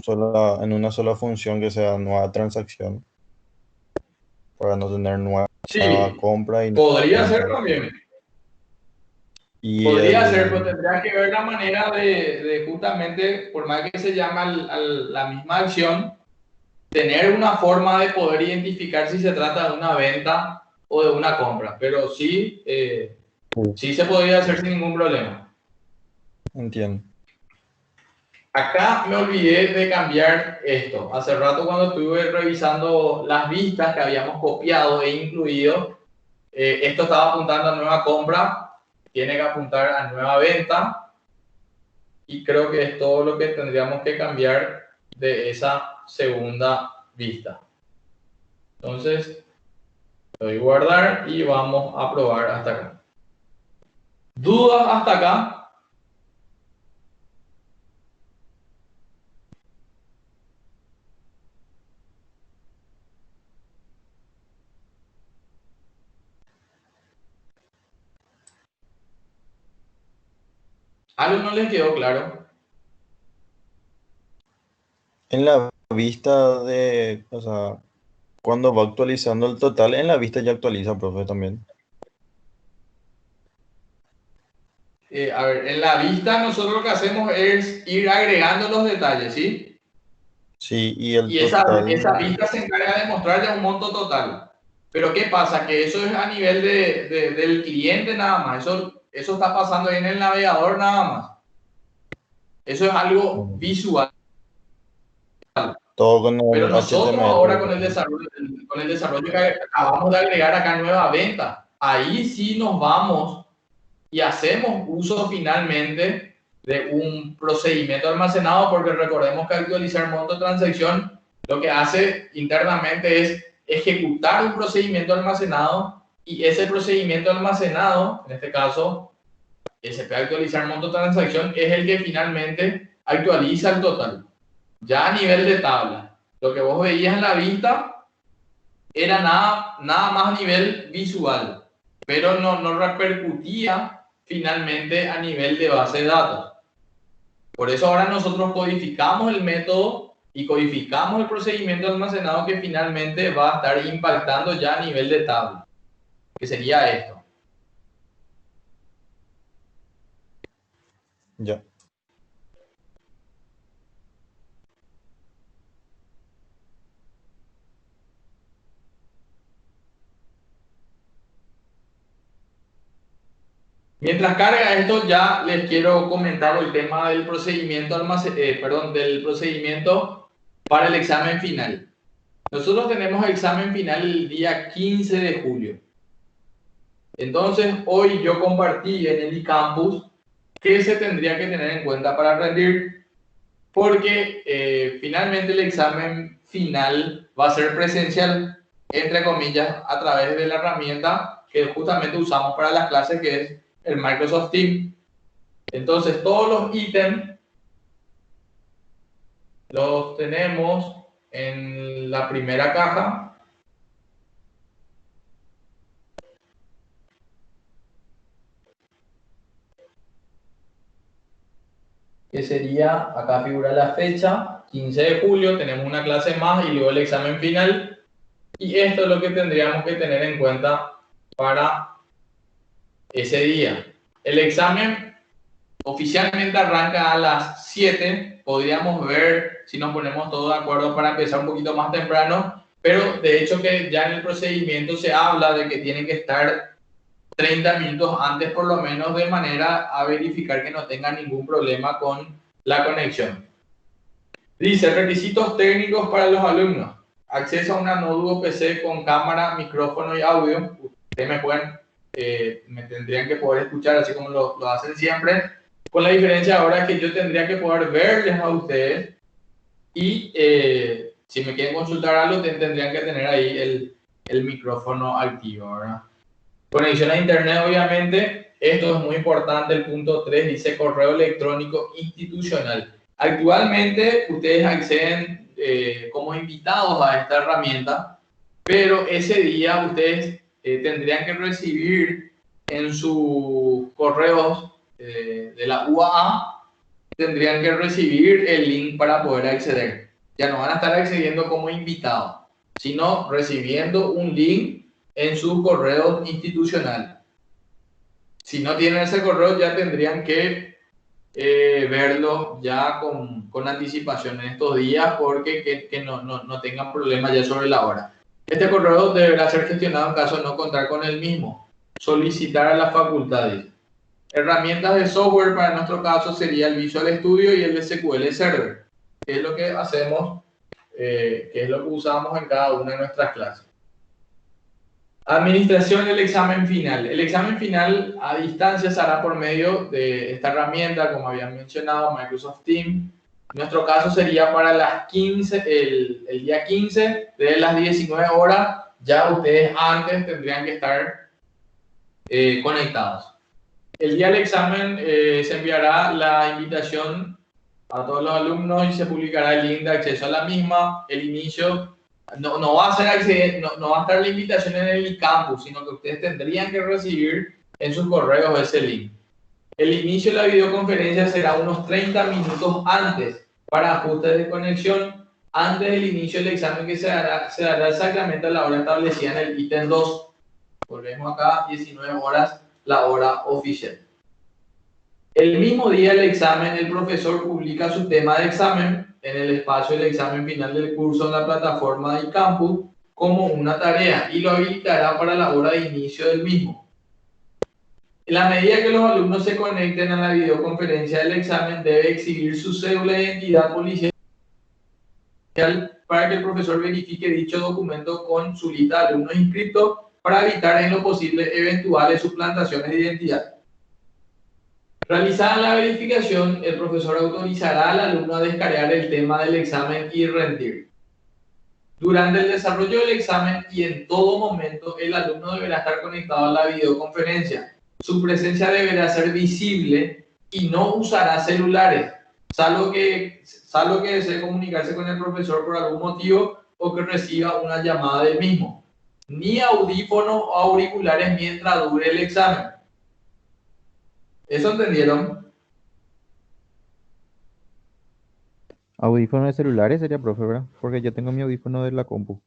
una sola función que sea nueva transacción, para no tener nueva sí, compra y nueva podría ser venta. también. Y Podría ser, pero el, tendría que ver la manera de justamente, por más que se llama la misma acción, tener una forma de poder identificar si se trata de una venta o de una compra, pero sí, sí se podría hacer sin ningún problema. Entiendo. Acá me olvidé de cambiar esto. Hace rato cuando estuve revisando las vistas que habíamos copiado e incluido, esto estaba apuntando a nueva compra, tiene que apuntar a nueva venta, y creo que es todo lo que tendríamos que cambiar de esa segunda vista. Entonces, doy guardar y vamos a probar hasta acá. ¿Dudas hasta acá? ¿Algo no les quedó claro? En la vista de, o sea, cuando va actualizando el total, en la vista ya actualiza, profe, también. A ver, en la vista nosotros lo que hacemos es ir agregando los detalles, ¿sí? Sí, y el Y esa total, vista se encarga de mostrar ya un monto total. Pero ¿qué pasa? Que eso es a nivel del cliente nada más. Eso está pasando ahí en el navegador nada más. Eso es algo visual. todo con Pero el nosotros ahora HTML. con el desarrollo que acabamos de agregar acá nueva venta, ahí sí nos vamos y hacemos uso finalmente de un procedimiento almacenado, porque recordemos que actualizar monto de transacción lo que hace internamente es ejecutar un procedimiento almacenado, y ese procedimiento almacenado, en este caso SP actualizar monto de transacción, es el que finalmente actualiza el total. Ya a nivel de tabla, lo que vos veías en la vista era nada más a nivel visual, pero no repercutía finalmente a nivel de base de datos. Por eso ahora nosotros codificamos el método y codificamos el procedimiento almacenado que finalmente va a estar impactando ya a nivel de tabla, que sería esto. Ya. Mientras carga esto, ya les quiero comentar el tema del procedimiento, del procedimiento para el examen final. Nosotros tenemos examen final el día 15 de julio. Entonces, hoy yo compartí en el eCampus qué se tendría que tener en cuenta para rendir, porque finalmente el examen final va a ser presencial, entre comillas, a través de la herramienta que justamente usamos para las clases, que es el Microsoft Teams. Entonces, todos los ítems los tenemos en la primera caja. Que sería, acá figura la fecha, 15 de julio, tenemos una clase más y luego el examen final. Y esto es lo que tendríamos que tener en cuenta para ese día. El examen oficialmente arranca a las 7. Podríamos ver si nos ponemos todos de acuerdo para empezar un poquito más temprano, pero de hecho que ya en el procedimiento se habla de que tienen que estar 30 minutos antes por lo menos, de manera a verificar que no tengan ningún problema con la conexión. Dice, requisitos técnicos para los alumnos: acceso a una notebook PC con cámara, micrófono y audio. Ustedes me tendrían que poder escuchar así como lo hacen siempre, con la diferencia ahora que yo tendría que poder verles a ustedes, y si me quieren consultar algo tendrían que tener ahí el micrófono activo, ¿verdad? Conexión a internet, obviamente. Esto es muy importante. El punto 3 dice correo electrónico institucional. Actualmente ustedes acceden como invitados a esta herramienta, pero ese día ustedes tendrían que recibir en sus correos de la UAA, tendrían que recibir el link para poder acceder. Ya no van a estar accediendo como invitados, sino recibiendo un link en sus correos institucionales. Si no tienen ese correo, ya tendrían que verlo ya con anticipación en estos días, porque que no tengan problemas ya sobre la hora. Este correo deberá ser gestionado en caso de no contar con el mismo. Solicitar a las facultades. Herramientas de software para nuestro caso sería el Visual Studio y el SQL Server, que es lo que hacemos, que es lo que usamos en cada una de nuestras clases. Administración del examen final. El examen final a distancia se hará por medio de esta herramienta, como habían mencionado, Microsoft Teams. En nuestro caso sería para las 15, el día 15, de las 19 horas, ya ustedes antes tendrían que estar conectados. El día del examen se enviará la invitación a todos los alumnos y se publicará el link de acceso a la misma. El inicio no va a ser no va a estar la invitación en el campus, sino que ustedes tendrían que recibir en sus correos ese link. El inicio de la videoconferencia será unos 30 minutos antes para ajustes de conexión, antes del inicio del examen, que se dará exactamente a la hora establecida en el ítem 2. Volvemos acá, 19 horas, la hora oficial. El mismo día del examen, el profesor publica su tema de examen en el espacio del examen final del curso en la plataforma del campus como una tarea y lo habilitará para la hora de inicio del mismo. En la medida que los alumnos se conecten a la videoconferencia del examen, debe exhibir su cédula de identidad policial para que el profesor verifique dicho documento con su lista de alumnos inscritos para evitar en lo posible eventuales suplantaciones de identidad. Realizada la verificación, el profesor autorizará al alumno a descargar el tema del examen y rendir. Durante el desarrollo del examen y en todo momento, el alumno deberá estar conectado a la videoconferencia. Su presencia deberá ser visible y no usará celulares, salvo que desee comunicarse con el profesor por algún motivo o que reciba una llamada del mismo. Ni audífonos o auriculares mientras dure el examen. ¿Eso entendieron? Audífonos de celulares sería, profe, ¿verdad? Porque yo tengo mi audífono de la compu,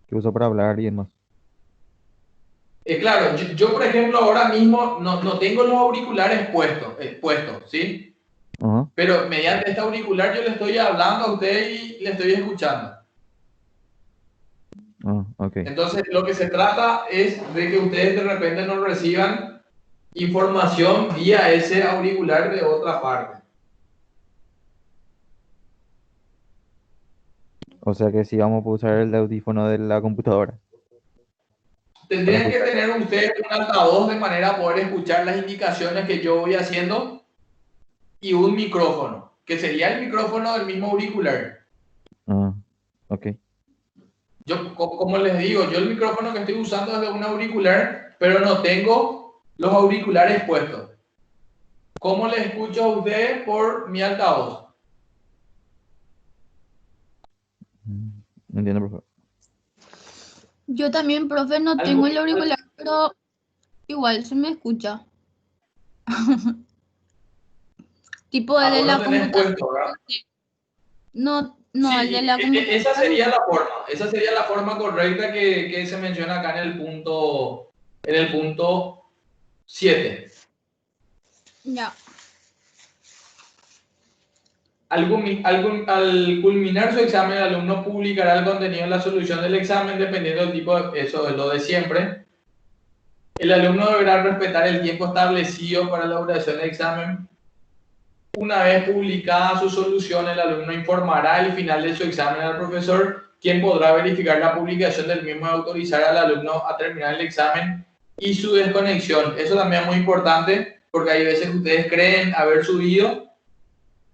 que uso para hablar y demás. Claro, yo, por ejemplo ahora mismo no tengo los auriculares puestos, ¿sí? Ajá. Pero mediante este auricular yo le estoy hablando a usted y le estoy escuchando. Ah, ok. Entonces lo que se trata es de que ustedes de repente no reciban información vía ese auricular de otra parte. O sea que sí vamos a usar el audífono de la computadora. Tendrían que tener ustedes un altavoz de manera a poder escuchar las indicaciones que yo voy haciendo y un micrófono, que sería el micrófono del mismo auricular. Ah, ok. Yo, como les digo, yo el micrófono que estoy usando es de un auricular, pero no tengo los auriculares puestos. ¿Cómo les escucho a ustedes? Por mi altavoz. Entiendo, profe. Yo también, profe, no tengo el auricular, pero igual se me escucha. Tipo el de la computadora. Puesto, ¿verdad? No, Sí, el de la computadora. Esa sería la forma correcta que se menciona acá en el punto 7. Ya. Al culminar su examen, el alumno publicará el contenido de la solución del examen dependiendo del tipo eso es lo de siempre. El alumno deberá respetar el tiempo establecido para la elaboración del examen. Una vez publicada su solución, el alumno informará el final de su examen al profesor, quien podrá verificar la publicación del mismo y autorizar al alumno a terminar el examen y su desconexión. Eso también es muy importante porque hay veces que ustedes creen haber subido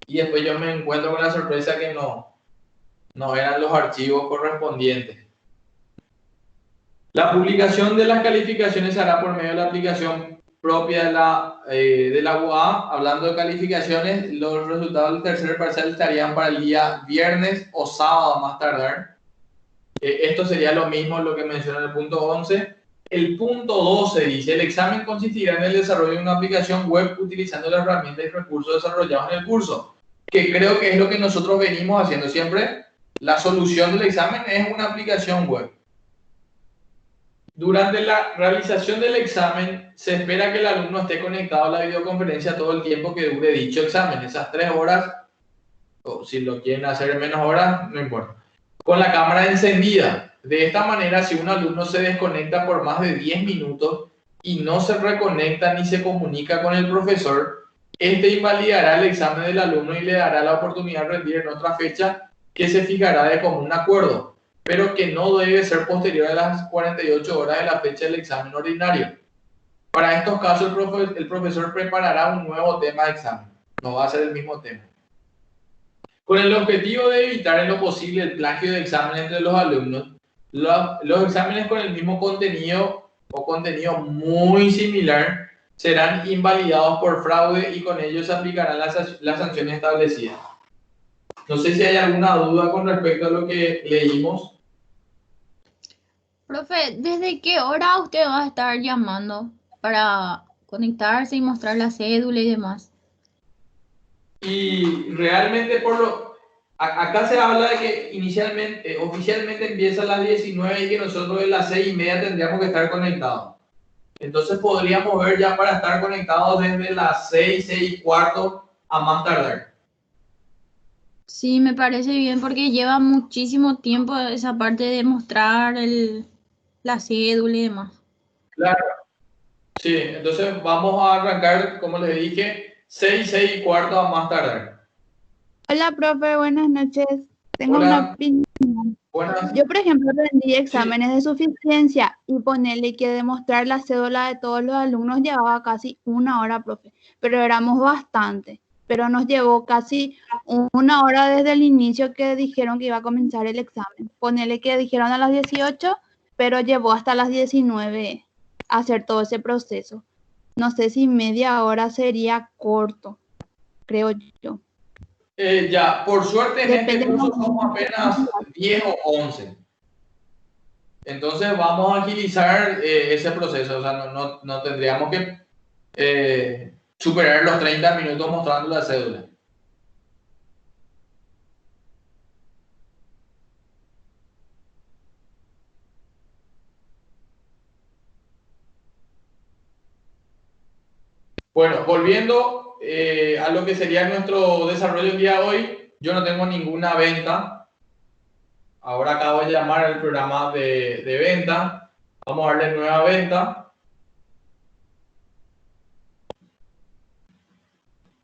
y después yo me encuentro con la sorpresa que no eran los archivos correspondientes. La publicación de las calificaciones se hará por medio de la aplicación propia de la UA. Hablando de calificaciones, los resultados del tercer parcial estarían para el día viernes o sábado más tardar. Esto sería lo mismo lo que menciona el punto 11. El punto 12 dice, el examen consistirá en el desarrollo de una aplicación web utilizando las herramientas y recursos desarrollados en el curso, que creo que es lo que nosotros venimos haciendo siempre. La solución del examen es una aplicación web. Durante la realización del examen, se espera que el alumno esté conectado a la videoconferencia todo el tiempo que dure dicho examen, esas 3 horas, o si lo quieren hacer en menos horas, no importa. Con la cámara encendida. De esta manera, si un alumno se desconecta por más de 10 minutos y no se reconecta ni se comunica con el profesor, este invalidará el examen del alumno y le dará la oportunidad de rendir en otra fecha que se fijará de común acuerdo, pero que no debe ser posterior a las 48 horas de la fecha del examen ordinario. Para estos casos, el profesor preparará un nuevo tema de examen. No va a ser el mismo tema. Con el objetivo de evitar en lo posible el plagio de examen entre los alumnos, los exámenes con el mismo contenido o contenido muy similar serán invalidados por fraude y con ello se aplicarán las sanciones establecidas. No sé si hay alguna duda con respecto a lo que leímos. Profe, ¿desde qué hora usted va a estar llamando para conectarse y mostrar la cédula y demás? Y realmente acá se habla de que inicialmente, oficialmente empieza a las 19 y que nosotros a las 6:30 tendríamos que estar conectados. Entonces podríamos ver ya para estar conectados desde las 6:15 a más tardar. Sí, me parece bien porque lleva muchísimo tiempo esa parte de mostrar la cédula y demás. Claro. Sí, entonces vamos a arrancar, como les dije, 6:15 a más tardar. Hola, profe, buenas noches. Tengo Hola. una opinión. Buenas. Yo, por ejemplo, rendí exámenes de suficiencia y ponerle que demostrar la cédula de todos los alumnos llevaba casi 1 hora, profe, pero éramos bastante, pero nos llevó casi 1 hora desde el inicio que dijeron que iba a comenzar el examen. Ponerle que dijeron a las 18, pero llevó hasta las 19 hacer todo ese proceso. No sé si media hora sería corto, creo yo. Ya, por suerte en este Depende curso de- somos apenas 10 o 11. Entonces vamos a agilizar ese proceso, o sea, no tendríamos que superar los 30 minutos mostrando la cédula. Bueno, volviendo a lo que sería nuestro desarrollo el día de hoy, yo no tengo ninguna venta. Ahora acabo de llamar al programa de venta. Vamos a darle nueva venta.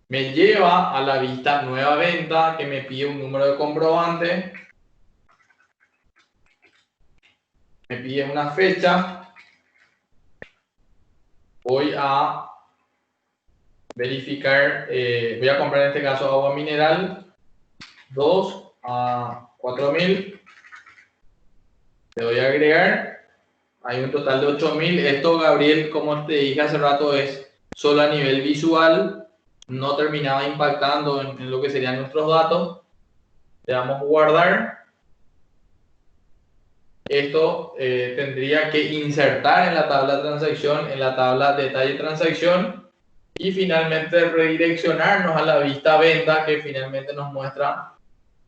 Me lleva a la vista nueva venta que me pide un número de comprobante. Me pide una fecha. Voy a verificar, voy a comprar en este caso agua mineral 2 a 4.000. Le doy a agregar. Hay un total de 8.000. Esto, Gabriel, como te dije hace rato, es solo a nivel visual. No terminaba impactando en lo que serían nuestros datos. Le damos a guardar. Esto tendría que insertar en la tabla de transacción, en la tabla detalle transacción y finalmente redireccionarnos a la vista venta que finalmente nos muestra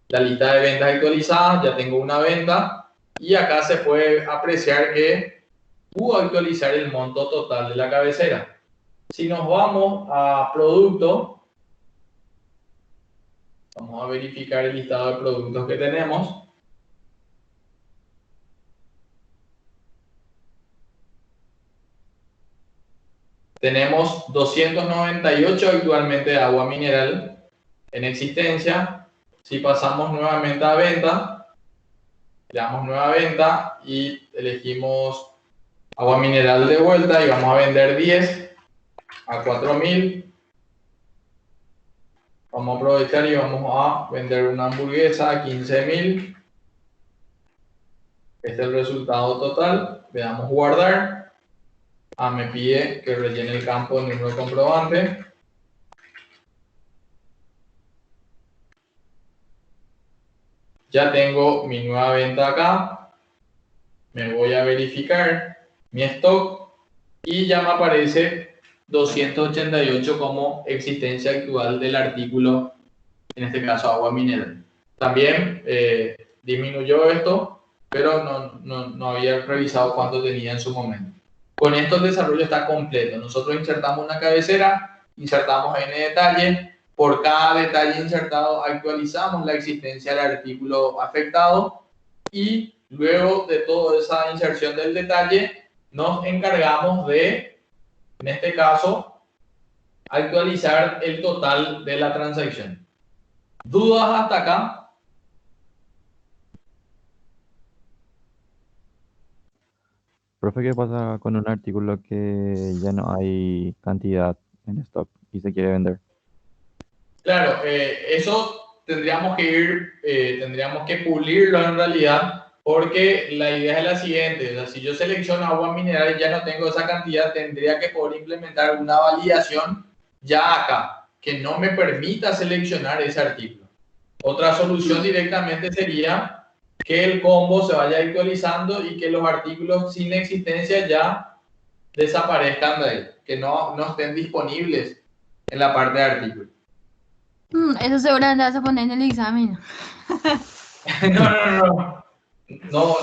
la lista de ventas actualizadas. Ya tengo una venta y acá se puede apreciar que pudo actualizar el monto total de la cabecera. Si nos vamos a producto, vamos a verificar el listado de productos que tenemos. Tenemos 298 actualmente de agua mineral en existencia. Si pasamos nuevamente a venta, le damos nueva venta y elegimos agua mineral de vuelta y vamos a vender 10 a 4.000. Vamos a aprovechar y vamos a vender una hamburguesa a 15.000. Este es el resultado total. Le damos guardar. Me pide que rellene el campo de número de comprobante. Ya tengo mi nueva venta acá. Me voy a verificar mi stock y ya me aparece 288 como existencia actual del artículo, en este caso agua mineral. También disminuyó esto pero no había revisado cuánto tenía en su momento. Con esto el desarrollo está completo. Nosotros insertamos una cabecera, insertamos n detalles, por cada detalle insertado actualizamos la existencia del artículo afectado y luego de toda esa inserción del detalle nos encargamos de, en este caso, actualizar el total de la transacción. ¿Dudas hasta acá? Profe, ¿qué pasa con un artículo que ya no hay cantidad en stock y se quiere vender? Claro, eso tendríamos que pulirlo en realidad, porque la idea es la siguiente: o sea, si yo selecciono agua mineral y ya no tengo esa cantidad, tendría que poder implementar una validación ya acá, que no me permita seleccionar ese artículo. Otra solución directamente sería que el combo se vaya actualizando y que los artículos sin existencia ya desaparezcan de ahí, que no estén disponibles en la parte de artículos. Eso seguramente vas a poner en el examen. No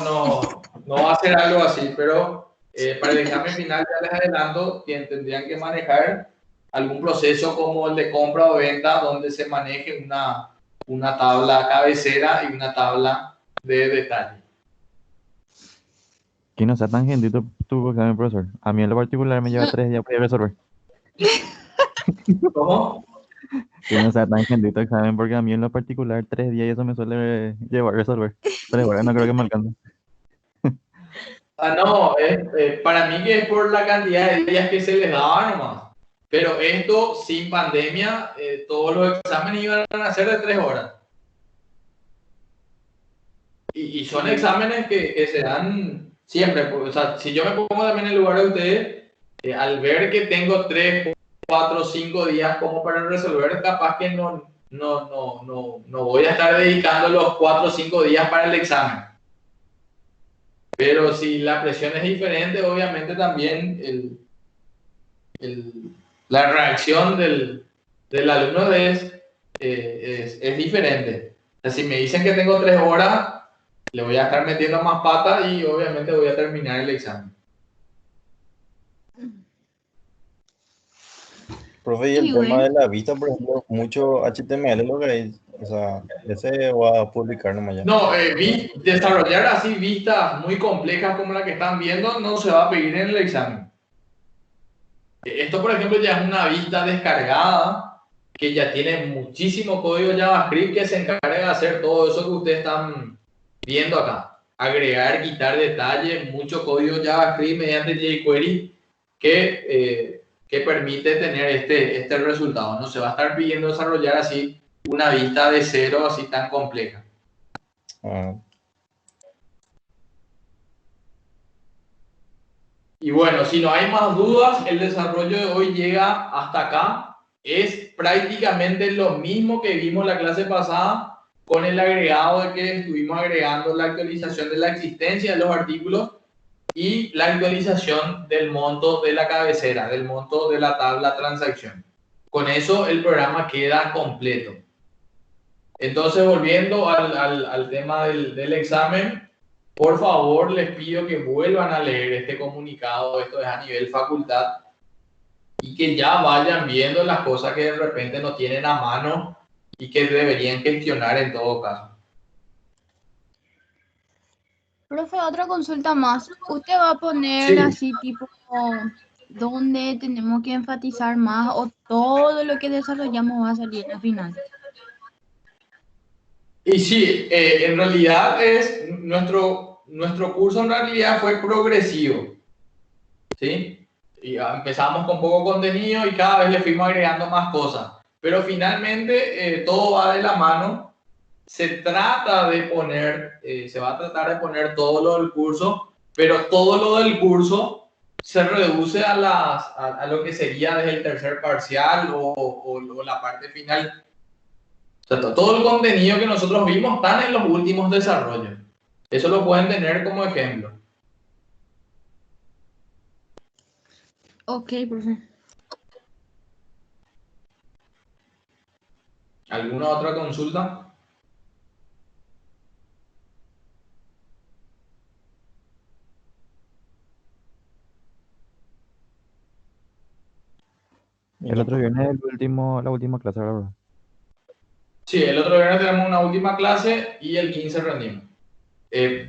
va a ser algo así, pero para el examen final ya les adelanto que tendrían que manejar algún proceso como el de compra o venta, donde se maneje una tabla cabecera y una tabla de detalle. Que no sea tan gentito tu examen, profesor. A mí en lo particular me lleva 3 días para resolver. ¿Cómo? Que no sea tan gentito el examen, porque a mí en lo particular 3 días y eso me suele llevar a resolver. 3 horas no creo que me alcance. No, para mí que es por la cantidad de días que se les daba nomás. Pero esto, sin pandemia, todos los exámenes iban a ser de 3 horas. Y son exámenes que se dan siempre. Pues, o sea, si yo me pongo también en el lugar de ustedes, al ver que tengo 3, 4, 5 días como para resolver, capaz que no voy a estar dedicando los 4 o 5 días para el examen. Pero si la presión es diferente, obviamente también la reacción del alumno es diferente. O sea, si me dicen que tengo 3 horas, le voy a estar metiendo más pata y obviamente voy a terminar el examen. Profe, y el Y tema bueno, de la vista, por ejemplo, mucho HTML lo que hay, o sea, ese va a publicar nomás ya. No, desarrollar así vistas muy complejas como la que están viendo no se va a pedir en el examen. Esto, por ejemplo, ya es una vista descargada que ya tiene muchísimo código JavaScript que se encarga de hacer todo eso que ustedes están viendo acá. Agregar, quitar detalles, mucho código JavaScript mediante jQuery que permite tener este resultado. No se va a estar pidiendo desarrollar así una vista de cero así tan compleja. Ah, Y bueno, si no hay más dudas, el desarrollo de hoy llega hasta acá. Es prácticamente lo mismo que vimos la clase pasada, con el agregado de que estuvimos agregando la actualización de la existencia de los artículos y la actualización del monto de la cabecera, del monto de la tabla transacción. Con eso el programa queda completo. Entonces, volviendo al tema del examen, por favor, les pido que vuelvan a leer este comunicado, esto es a nivel facultad, y que ya vayan viendo las cosas que de repente no tienen a mano y que deberían gestionar en todo caso. profe, otra consulta más. ¿Usted va a poner Sí, así tipo dónde tenemos que enfatizar más o todo lo que desarrollamos va a salir al final? y sí, en realidad nuestro curso en realidad fue progresivo, ¿sí? Y empezamos con poco contenido y cada vez le fuimos agregando más cosas. Pero finalmente todo va de la mano. Se va a tratar de poner todo lo del curso, pero todo lo del curso se reduce a lo que sería desde el tercer parcial o la parte final. O sea, todo el contenido que nosotros vimos está en los últimos desarrollos. Eso lo pueden tener como ejemplo. Ok, profe. ¿Alguna otra consulta? Y El no otro viernes es la última clase, ¿verdad? Sí, el otro viernes tenemos una última clase y el 15 rendimos.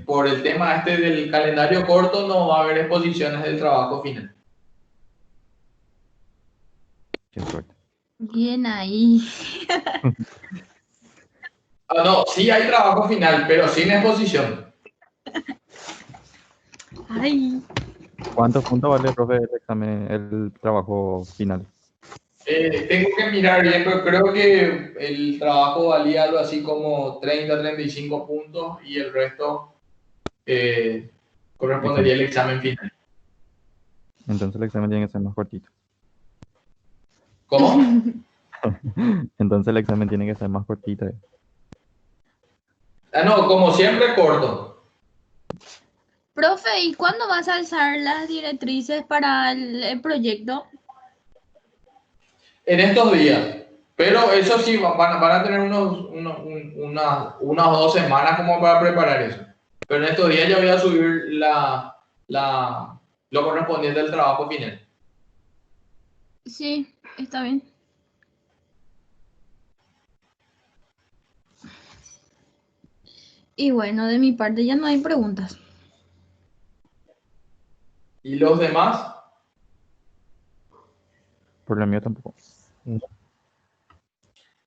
Por el tema este del calendario corto, no va a haber exposiciones del trabajo final. Qué suerte. Bien ahí. Ah, no, sí hay trabajo final, pero sin exposición. Ay, ¿Cuántos puntos vale, profe, el examen, el trabajo final? Tengo que mirar bien, pero creo que el trabajo valía algo así como 30, 35 puntos y el resto correspondería al examen final. Entonces el examen tiene que ser más cortito. ¿Cómo? Entonces el examen tiene que ser más cortito. Ah, no, como siempre, corto. profe, ¿y cuándo vas a alzar las directrices para el proyecto? En estos días. Pero eso sí, van a tener unas 2 semanas como para preparar eso. Pero en estos días ya voy a subir lo correspondiente al trabajo final. Sí, está bien. Y bueno, de mi parte ya no hay preguntas. ¿Y los demás? Por la mía tampoco.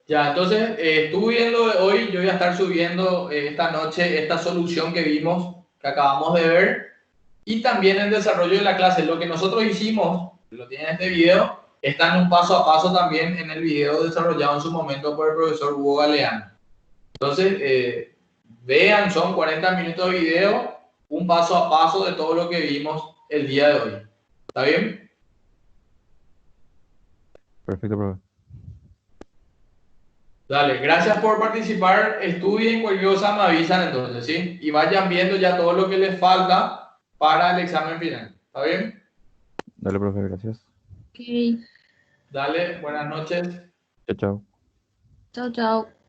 Ya, entonces, estuve viendo hoy, yo voy a estar subiendo esta noche esta solución que vimos, que acabamos de ver, y también el desarrollo de la clase. Lo que nosotros hicimos, lo tienen en este video, está en un paso a paso también en el video desarrollado en su momento por el profesor Hugo Galeano. Entonces, vean, son 40 minutos de video, un paso a paso de todo lo que vimos el día de hoy. ¿Está bien? Perfecto, profe. Dale, gracias por participar. Estudien, cualquier cosa me avisan entonces, ¿sí? Y vayan viendo ya todo lo que les falta para el examen final. ¿Está bien? Dale, profe, gracias. Ok, Dale, buenas noches. Chao, chao. chao, chao.